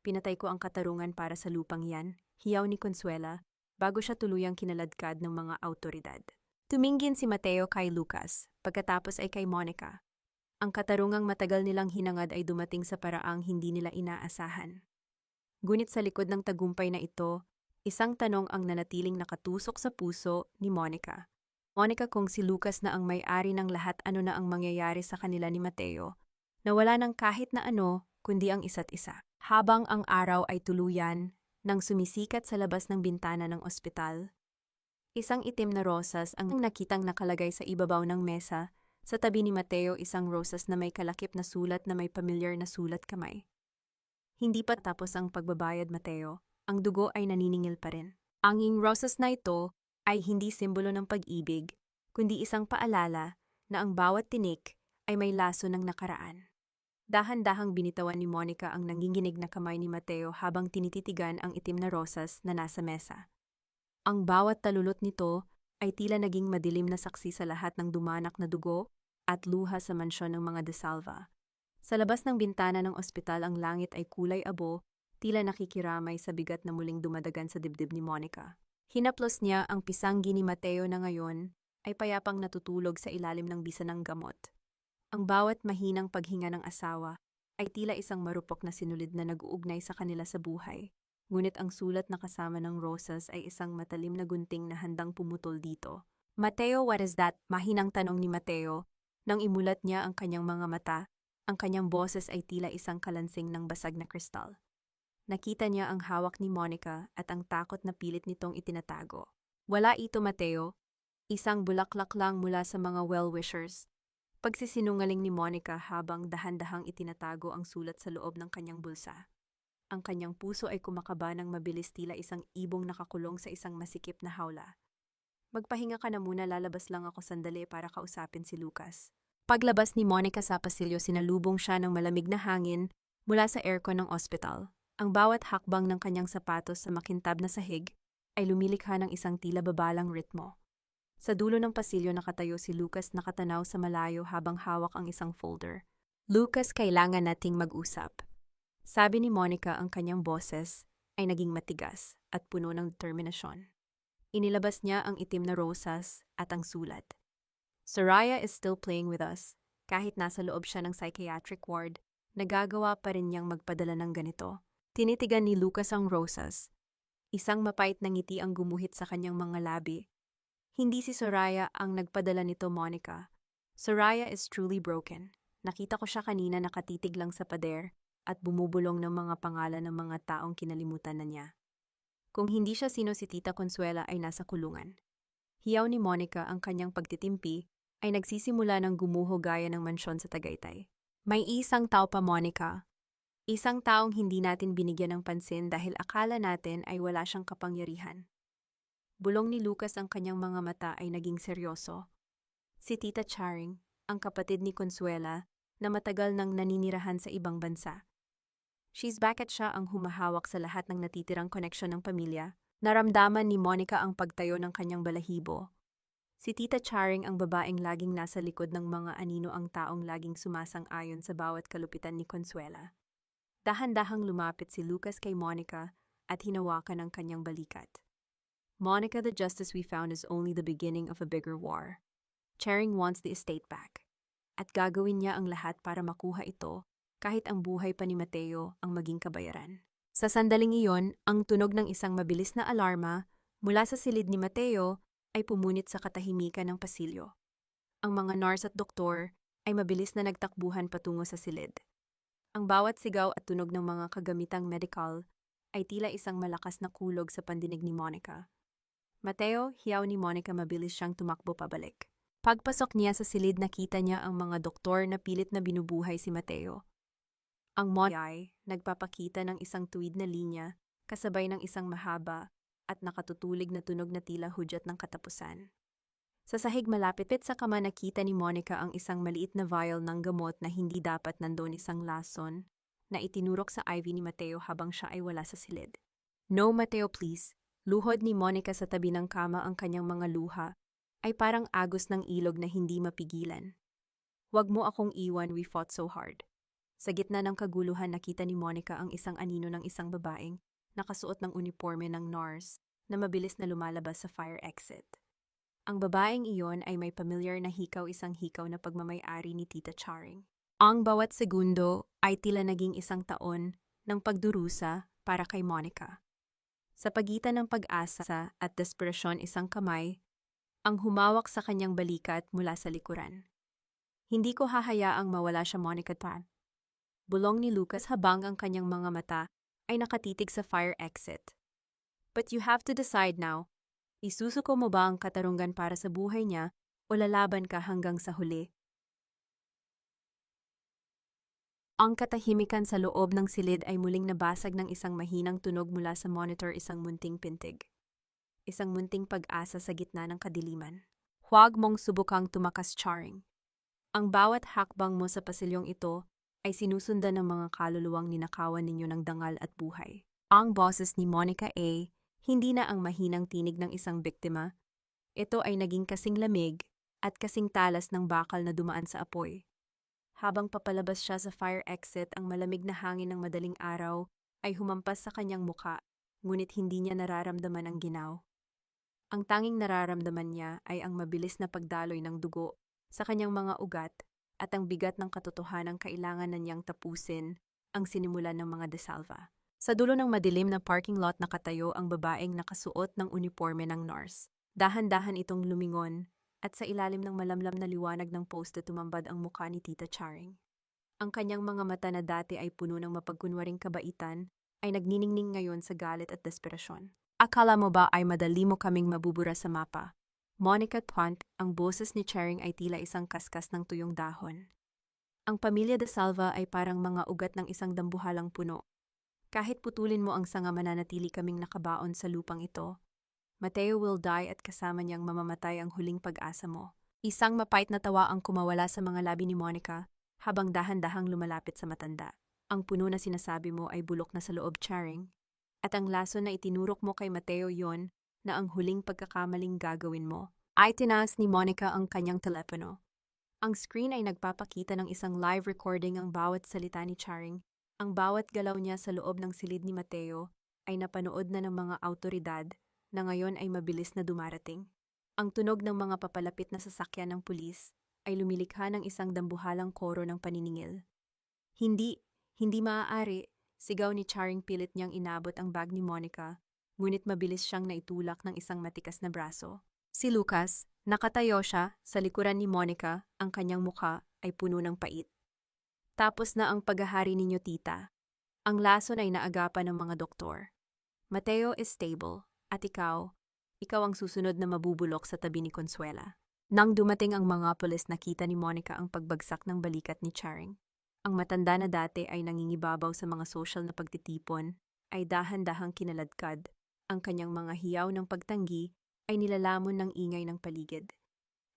Pinatay ko ang katarungan para sa lupang yan," hiyaw ni Consuela, bago siya tuluyang kinaladkad ng mga awtoridad. Tumingin si Mateo kay Lucas, pagkatapos ay kay Monica. Ang katarungang matagal nilang hinangad ay dumating sa paraang hindi nila inaasahan. Ngunit sa likod ng tagumpay na ito, isang tanong ang nanatiling nakatusok sa puso ni Monica. Monica, kung si Lucas na ang may-ari ng lahat, ano na ang mangyayari sa kanila ni Mateo, na wala ng kahit na ano kundi ang isa't isa? Habang ang araw ay tuluyan nang sumisikat sa labas ng bintana ng ospital, isang itim na rosas ang nakitang nakalagay sa ibabaw ng mesa. Sa tabi ni Mateo, isang rosas na may kalakip na sulat na may pamilyar na sulat kamay. Hindi pa tapos ang pagbabayad, Mateo. Ang dugo ay naniningil pa rin. Ang rosas na ito ay hindi simbolo ng pag-ibig, kundi isang paalala na ang bawat tinik ay may laso ng nakaraan. Dahan-dahang binitawan ni Monica ang nanginginig na kamay ni Mateo habang tinititigan ang itim na rosas na nasa mesa. Ang bawat talulot nito ay tila naging madilim na saksi sa lahat ng dumanak na dugo at luha sa mansyon ng mga de Salva. Sa labas ng bintana ng ospital, ang langit ay kulay abo, tila nakikiramay sa bigat na muling dumadagan sa dibdib ni Monica. Hinaplos niya ang pisanggi ni Mateo na ngayon ay payapang natutulog sa ilalim ng bisa ng gamot. Ang bawat mahinang paghinga ng asawa ay tila isang marupok na sinulid na nag-uugnay sa kanila sa buhay. Ngunit ang sulat na kasama ng rosas ay isang matalim na gunting na handang pumutol dito. "Mateo, what is that?" Mahinang tanong ni Mateo. Nang imulat niya ang kanyang mga mata, ang kanyang boses ay tila isang kalansing ng basag na kristal. Nakita niya ang hawak ni Monica at ang takot na pilit nitong itinatago. "Wala ito, Mateo. Isang bulaklak lang mula sa mga well-wishers." Pagsisinungaling ni Monica habang dahan-dahang itinatago ang sulat sa loob ng kanyang bulsa. Ang kanyang puso ay kumakaba ng mabilis, tila isang ibong nakakulong sa isang masikip na hawla. "Magpahinga ka na muna, lalabas lang ako sandali para kausapin si Lucas." Paglabas ni Monica sa pasilyo, sinalubong siya ng malamig na hangin mula sa aircon ng ospital. Ang bawat hakbang ng kanyang sapatos sa makintab na sahig ay lumilikha ng isang tila babalang ritmo. Sa dulo ng pasilyo nakatayo si Lucas, nakatanaw sa malayo habang hawak ang isang folder. Lucas, kailangan nating mag-usap. Sabi ni Monica, ang kanyang boses ay naging matigas at puno ng determinasyon. Inilabas niya ang itim na rosas at ang sulat. Soraya is still playing with us. Kahit nasa loob siya ng psychiatric ward, nagagawa pa rin niyang magpadala ng ganito. Tinitigan ni Lucas ang rosas. Isang mapait na ngiti ang gumuhit sa kanyang mga labi. Hindi si Soraya ang nagpadala nito, Monica. Soraya is truly broken. Nakita ko siya kanina nakatitig lang sa pader at bumubulong ng mga pangalan ng mga taong kinalimutan na niya. Kung hindi siya sino si Tita Consuela ay nasa kulungan. Hiyaw ni Monica, ang kanyang pagtitimpi ay nagsisimula ng gumuho gaya ng mansyon sa Tagaytay. May isang tao pa, Monica. Isang taong hindi natin binigyan ng pansin dahil akala natin ay wala siyang kapangyarihan. Bulong ni Lucas, ang kanyang mga mata ay naging seryoso. Si Tita Charing, ang kapatid ni Consuela, na matagal nang naninirahan sa ibang bansa. She's back at siya ang humahawak sa lahat ng natitirang koneksyon ng pamilya. Naramdaman ni Monica ang pagtayo ng kanyang balahibo. Si Tita Charing, ang babaeng laging nasa likod ng mga anino, ang taong laging sumasang-ayon sa bawat kalupitan ni Consuela. Dahan-dahang lumapit si Lucas kay Monica at hinawakan ang kanyang balikat. Monica, the justice we found is only the beginning of a bigger war. Charing wants the estate back. At gagawin niya ang lahat para makuha ito, kahit ang buhay pa ni Mateo ang maging kabayaran. Sa sandaling iyon, ang tunog ng isang mabilis na alarma mula sa silid ni Mateo ay pumunit sa katahimikan ng pasilyo. Ang mga nurse at doktor ay mabilis na nagtakbuhan patungo sa silid. Ang bawat sigaw at tunog ng mga kagamitang medical ay tila isang malakas na kulog sa pandinig ni Monica. Mateo, hiyaw ni Monica, mabilis siyang tumakbo pabalik. Pagpasok niya sa silid, nakita niya ang mga doktor na pilit na binubuhay si Mateo. Ang Monica ay nagpapakita ng isang tuwid na linya kasabay ng isang mahaba at nakatutulig na tunog na tila hudyat ng katapusan. Sa sahig malapit sa kama, nakita ni Monica ang isang maliit na vial ng gamot na hindi dapat nandoon, isang lason na itinurok sa IV ni Mateo habang siya ay wala sa silid. "No, Mateo, please." Luhod ni Monica sa tabi ng kama, ang kanyang mga luha ay parang agos ng ilog na hindi mapigilan. "Wag mo akong iwan, we fought so hard." Sa gitna ng kaguluhan, nakita ni Monica ang isang anino ng isang babaeng nakasuot ng uniforme ng nurse na mabilis na lumalabas sa fire exit. Ang babaeng iyon ay may pamilyar na hikaw, isang hikaw na pagmamay-ari ni Tita Charing. Ang bawat segundo ay tila naging isang taon ng pagdurusa para kay Monica. Sa pagitan ng pag-asa at desperasyon, isang kamay ang humawak sa kanyang balikat mula sa likuran. "Hindi ko hahayaang mawala siya, Monica Tan." Bulong ni Lucas habang ang kanyang mga mata ay nakatitig sa fire exit. "But you have to decide now. Isusuko mo ba ang katarungan para sa buhay niya o lalaban ka hanggang sa huli?" Ang katahimikan sa loob ng silid ay muling nabasag ng isang mahinang tunog mula sa monitor, isang munting pintig. Isang munting pag-asa sa gitna ng kadiliman. "Huwag mong subukang tumakas, Charing. Ang bawat hakbang mo sa pasilyong ito ay sinusundan ng mga kaluluwang ninakawan ninyo ng dangal at buhay." Ang boses ni Monica A. hindi na ang mahinang tinig ng isang biktima. Ito ay naging kasing lamig at kasing talas ng bakal na dumaan sa apoy. Habang papalabas siya sa fire exit, ang malamig na hangin ng madaling araw ay humampas sa kanyang muka, ngunit hindi niya nararamdaman ang ginaw. Ang tanging nararamdaman niya ay ang mabilis na pagdaloy ng dugo sa kanyang mga ugat at ang bigat ng katotohanang kailangan na niyang tapusin ang sinimulan ng mga De Salva. Sa dulo ng madilim na parking lot, nakatayo ang babaeng nakasuot ng uniforme ng nurse. Dahan-dahan itong lumingon at sa ilalim ng malamlam na liwanag ng poste tumambad ang mukha ni Tita Charing. Ang kanyang mga mata na dati ay puno ng mapagkunwaring kabaitan ay nagniningning ngayon sa galit at desperasyon. "Akala mo ba ay madali mo kaming mabubura sa mapa?" Monica Pont, ang boses ni Charing ay tila isang kaskas ng tuyong dahon. "Ang pamilya De Salva ay parang mga ugat ng isang dambuhalang puno. Kahit putulin mo ang sanga, mananatili kaming nakabaon sa lupang ito. Mateo will die at kasama niyang mamamatay ang huling pag-asa mo." Isang mapait na tawa ang kumawala sa mga labi ni Monica habang dahan-dahang lumalapit sa matanda. "Ang puno na sinasabi mo ay bulok na sa loob, Charing. At ang laso na itinurok mo kay Mateo, yon na ang huling pagkakamaling gagawin mo." Ay tinaas ni Monica ang kanyang telepono. Ang screen ay nagpapakita ng isang live recording ang bawat salita ni Charing. Ang bawat galaw niya sa loob ng silid ni Mateo ay napanood na ng mga awtoridad na ngayon ay mabilis na dumarating. Ang tunog ng mga papalapit na sasakyan ng pulis ay lumilikha ng isang dambuhalang koro ng paniningil. Hindi, hindi maaari, sigaw ni Charing pilit niyang inabot ang bag ni Monica, ngunit mabilis siyang naitulak ng isang matikas na braso. Si Lucas, nakatayo siya sa likuran ni Monica, ang kanyang mukha ay puno ng pait. Tapos na ang paghahari ninyo, tita. Ang lason ay naagapan ng mga doktor. Mateo is stable, at ikaw ang susunod na mabubulok sa tabi ni Consuela. Nang dumating ang mga pulis, nakita ni Monica ang pagbagsak ng balikat ni Charing. Ang matanda na dati ay nangingibabaw sa mga social na pagtitipon, ay dahan-dahang kinaladkad. Ang kanyang mga hiyaw ng pagtanggi ay nilalamon ng ingay ng paligid.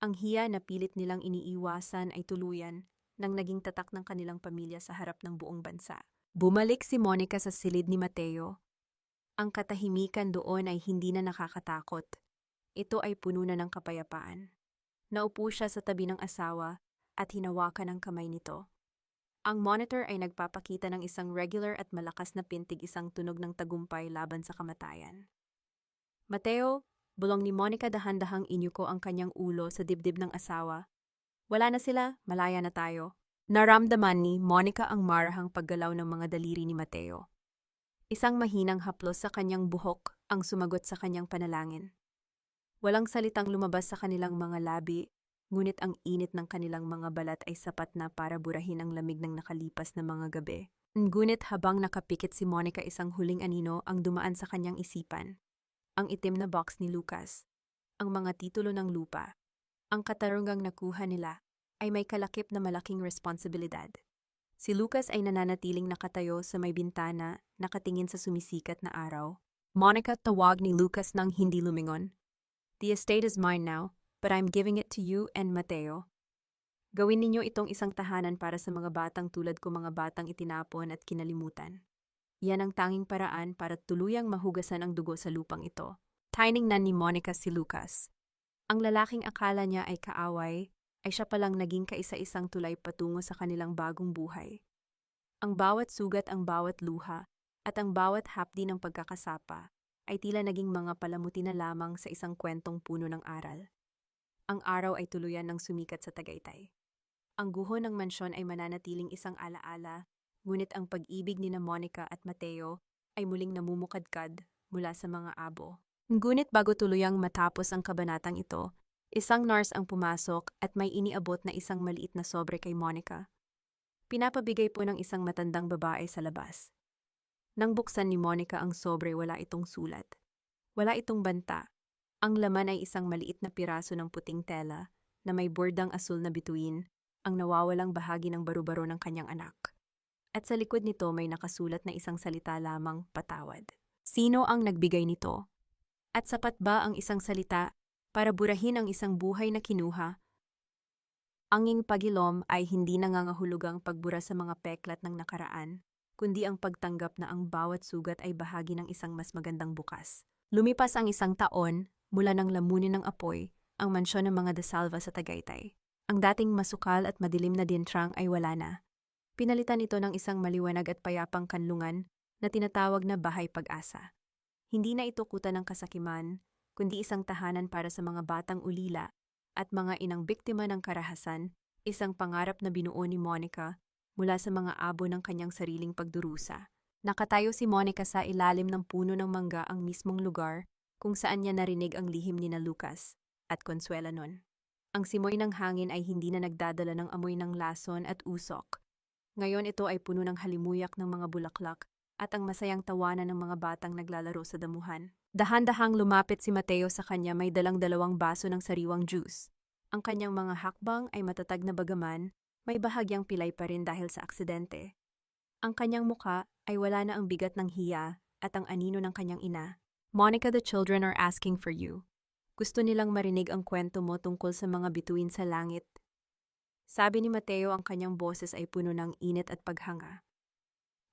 Ang hiya na pilit nilang iniiwasan ay tuluyan nang naging tatak ng kanilang pamilya sa harap ng buong bansa. Bumalik si Monica sa silid ni Mateo. Ang katahimikan doon ay hindi na nakakatakot. Ito ay puno na ng kapayapaan. Naupo siya sa tabi ng asawa at hinawakan ang kamay nito. Ang monitor ay nagpapakita ng isang regular at malakas na pintig, isang tunog ng tagumpay laban sa kamatayan. Mateo, bulong ni Monica, dahan-dahang inyuko ang kanyang ulo sa dibdib ng asawa. Wala na sila, malaya na tayo. Naramdaman ni Monica ang marahang paggalaw ng mga daliri ni Mateo. Isang mahinang haplos sa kanyang buhok ang sumagot sa kanyang panalangin. Walang salitang lumabas sa kanilang mga labi, ngunit ang init ng kanilang mga balat ay sapat na para burahin ang lamig ng nakalipas na mga gabi. Ngunit habang nakapikit si Monica, isang huling anino ang dumaan sa kanyang isipan. Ang itim na box ni Lucas, ang mga titulo ng lupa, ang katarungang nakuha nila, ay may kalakip na malaking responsibilidad. Si Lucas ay nananatiling nakatayo sa may bintana, nakatingin sa sumisikat na araw. Monica, tawag ni Lucas nang hindi lumingon. The estate is mine now, but I'm giving it to you and Mateo. Gawin ninyo itong isang tahanan para sa mga batang tulad ko, mga batang itinapon at kinalimutan. Yan ang tanging paraan para tuluyang mahugasan ang dugo sa lupang ito. Tiningnan ni Monica si Lucas. Ang lalaking akala niya ay kaaway, ay siya palang naging kaisa-isang tulay patungo sa kanilang bagong buhay. Ang bawat sugat, ang bawat luha, at ang bawat hapdi ng pagkakasapa ay tila naging mga palamuti na lamang sa isang kwentong puno ng aral. Ang araw ay tuluyan ng sumikat sa Tagaytay. Ang guho ng mansyon ay mananatiling isang alaala, ngunit ang pag-ibig ni na Monica at Mateo ay muling namumukadkad mula sa mga abo. Ngunit bago tuluyang matapos ang kabanatang ito, isang nurse ang pumasok at may iniabot na isang maliit na sobre kay Monica. Pinapabigay po ng isang matandang babae sa labas. Nang buksan ni Monica ang sobre, wala itong sulat. Wala itong banta. Ang laman ay isang maliit na piraso ng puting tela na may bordang asul na bituin, ang nawawalang bahagi ng baru-baro ng kanyang anak. At sa likod nito may nakasulat na isang salita lamang, patawad. Sino ang nagbigay nito? At sapat ba ang isang salita para burahin ang isang buhay na kinuha? Anging pagilom ay hindi nangangahulugang pagbura sa mga peklat ng nakaraan, kundi ang pagtanggap na ang bawat sugat ay bahagi ng isang mas magandang bukas. Lumipas ang isang taon, mula nang lamunin ng apoy ang mansyon ng mga De Salva sa Tagaytay. Ang dating masukal at madilim na dintrang ay wala na. Pinalitan ito ng isang maliwanag at payapang kanlungan na tinatawag na Bahay Pag-asa. Hindi na ito kuta ng kasakiman, kundi isang tahanan para sa mga batang ulila at mga inang biktima ng karahasan, isang pangarap na binuo ni Monica mula sa mga abo ng kanyang sariling pagdurusa. Nakatayo si Monica sa ilalim ng puno ng mangga, ang mismong lugar kung saan niya narinig ang lihim ni na Lucas at Consuela noon. Ang simoy ng hangin ay hindi na nagdadala ng amoy ng lason at usok. Ngayon ito ay puno ng halimuyak ng mga bulaklak at ang masayang tawanan ng mga batang naglalaro sa damuhan. Dahan-dahang lumapit si Mateo sa kanya, may dalang dalawang baso ng sariwang juice. Ang kanyang mga hakbang ay matatag na bagaman, may bahagyang pilay pa rin dahil sa aksidente. Ang kanyang muka ay wala na ang bigat ng hiya at ang anino ng kanyang ina. Monica, the children are asking for you. Gusto nilang marinig ang kwento mo tungkol sa mga bituin sa langit. Sabi ni Mateo, ang kanyang boses ay puno ng init at paghanga.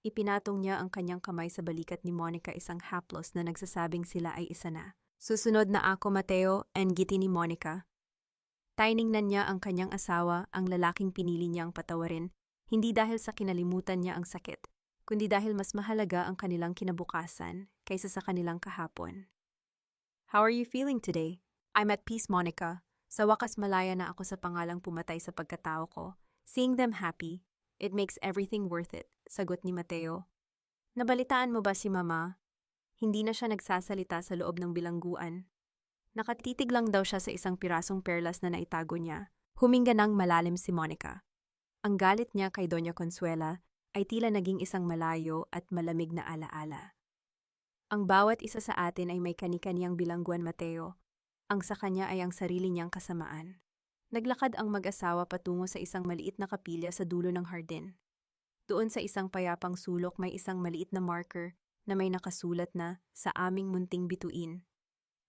Ipinatong niya ang kanyang kamay sa balikat ni Monica, isang haplos na nagsasabing sila ay isa na. Susunod na ako, Mateo, and ngiti ni Monica. Tiningnan niya ang kanyang asawa, ang lalaking pinili niyang patawarin, hindi dahil sa kinalimutan niya ang sakit, kundi dahil mas mahalaga ang kanilang kinabukasan kaysa sa kanilang kahapon. How are you feeling today? I'm at peace, Monica. Sa wakas malaya na ako sa pangalang pumatay sa pagkatao ko. Seeing them happy, it makes everything worth it, sagot ni Mateo. Nabalitaan mo ba si Mama? Hindi na siya nagsasalita sa loob ng bilangguan. Nakatitig lang daw siya sa isang pirasong perlas na naitago niya. Huminga ng malalim si Monica. Ang galit niya kay Doña Consuela ay tila naging isang malayo at malamig na alaala. Ang bawat isa sa atin ay may kani-kaniyang bilangguan, Mateo. Ang sa kanya ay ang sarili niyang kasamaan. Naglakad ang mag-asawa patungo sa isang maliit na kapilya sa dulo ng hardin. Doon sa isang payapang sulok may isang maliit na marker na may nakasulat na, "Sa aming munting bituin.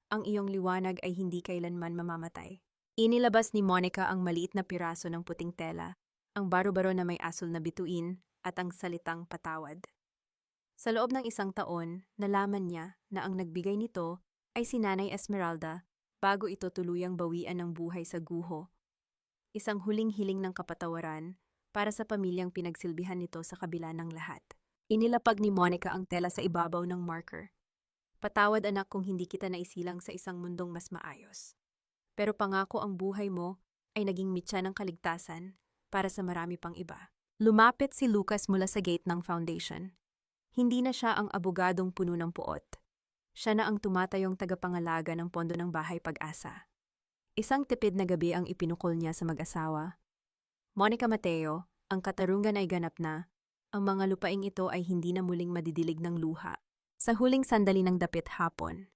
Ang iyong liwanag ay hindi kailanman mamamatay." Inilabas ni Monica ang maliit na piraso ng puting tela, ang baro-baro na may asul na bituin at ang salitang patawad. Sa loob ng isang taon, nalaman niya na ang nagbigay nito ay si Nanay Esmeralda bago ito tuluyang bawian ng buhay sa guho. Isang huling hiling ng kapatawaran para sa pamilyang pinagsilbihan nito sa kabila ng lahat. Inilapag ni Monica ang tela sa ibabaw ng marker. "Patawad, anak, kung hindi kita naisilang sa isang mundong mas maayos. Pero pangako ang buhay mo ay naging mitya ng kaligtasan para sa marami pang iba." Lumapit si Lucas mula sa gate ng foundation. Hindi na siya ang abogadong puno ng puot. Siya na ang tumatayong tagapangalaga ng pondo ng Bahay Pag-asa. Isang tipid na gabi ang ipinukol niya sa mag-asawa. "Monica, Mateo, ang katarungan ay ganap na. Ang mga lupaing ito ay hindi na muling madidilig ng luha." Sa huling sandali ng dapit hapon,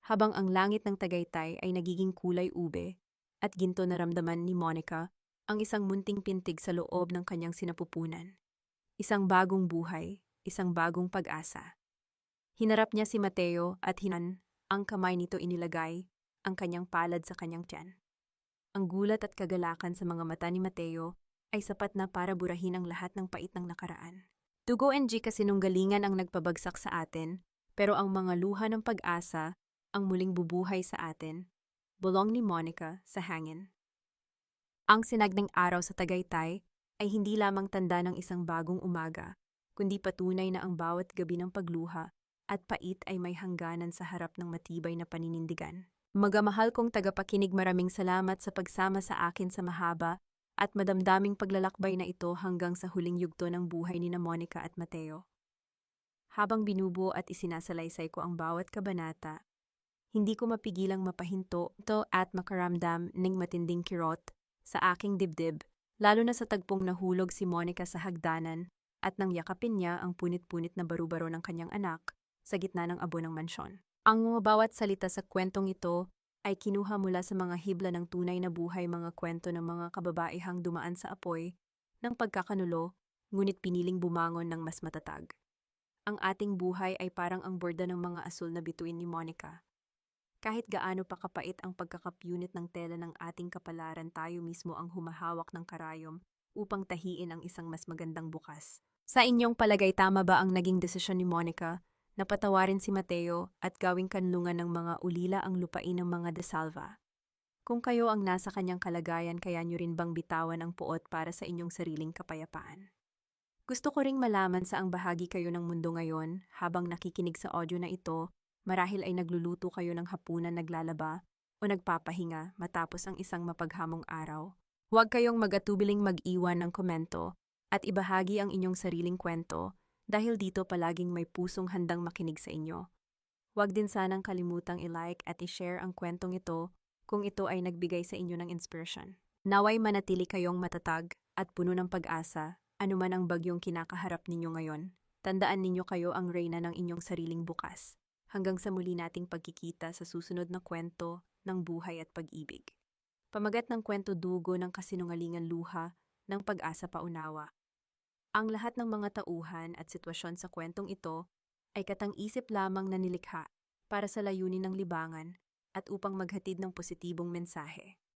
habang ang langit ng Tagaytay ay nagiging kulay ube at ginto, naramdaman ni Monica ang isang munting pintig sa loob ng kanyang sinapupunan. Isang bagong buhay, isang bagong pag-asa. Hinarap niya si Mateo at ang kamay nito inilagay ang kanyang palad sa kanyang tiyan. Ang gulat at kagalakan sa mga mata ni Mateo ay sapat na para burahin ang lahat ng pait ng nakaraan. Dugo and kasinunggalingan ang nagpabagsak sa atin, pero ang mga luha ng pag-asa ang muling bubuhay sa atin. Bulong ni Monica sa hangin. Ang sinagning araw sa Tagaytay ay hindi lamang tanda ng isang bagong umaga, kundi patunay na ang bawat gabi ng pagluha at pait ay may hangganan sa harap ng matibay na paninindigan. Magamahal kong tagapakinig, maraming salamat sa pagsama sa akin sa mahaba at madamdaming paglalakbay na ito hanggang sa huling yugto ng buhay ni Monica at Mateo. Habang binubuo at isinasalaysay ko ang bawat kabanata, hindi ko mapigilang mapahinto ito at makaramdam ng matinding kirot sa aking dibdib, lalo na sa tagpong nahulog si Monica sa hagdanan at nang yakapin niya ang punit-punit na baru-baro ng kanyang anak sa gitna ng abo ng mansyon. Ang mga bawat salita sa kwentong ito ay kinuha mula sa mga hibla ng tunay na buhay, mga kwento ng mga kababaihang dumaan sa apoy ng pagkakanulo, ngunit piniling bumangon ng mas matatag. Ang ating buhay ay parang ang borda ng mga asul na bituin ni Monica. Kahit gaano pa kapait ang pagkakapyunit ng tela ng ating kapalaran, tayo mismo ang humahawak ng karayom upang tahiin ang isang mas magandang bukas. Sa inyong palagay, tama ba ang naging desisyon ni Monica na patawarin si Mateo at gawing kanlungan ng mga ulila ang lupain ng mga De Salva? Kung kayo ang nasa kanyang kalagayan, kaya nyo rin bang bitawan ang puot para sa inyong sariling kapayapaan? Gusto ko ring malaman sa ang bahagi kayo ng mundo ngayon habang nakikinig sa audio na ito. Marahil ay nagluluto kayo ng hapunan, naglalaba, o nagpapahinga matapos ang isang mapaghamong araw. Huwag kayong mag-atubiling mag-iwan ng komento at ibahagi ang inyong sariling kwento dahil dito palaging may pusong handang makinig sa inyo. Huwag din sanang kalimutang i-like at i-share ang kwentong ito kung ito ay nagbigay sa inyo ng inspirasyon. Naway manatili kayong matatag at puno ng pag-asa, anuman ang bagyong kinakaharap ninyo ngayon. Tandaan ninyo, kayo ang reyna ng inyong sariling bukas. Hanggang sa muli nating pagkikita sa susunod na kwento ng buhay at pag-ibig. Pamagat ng kwento, dugo ng kasinungalingan, luha ng pag-asa, paunawa. Ang lahat ng mga tauhan at sitwasyon sa kwentong ito ay katang-isip lamang na nilikha para sa layunin ng libangan at upang maghatid ng positibong mensahe.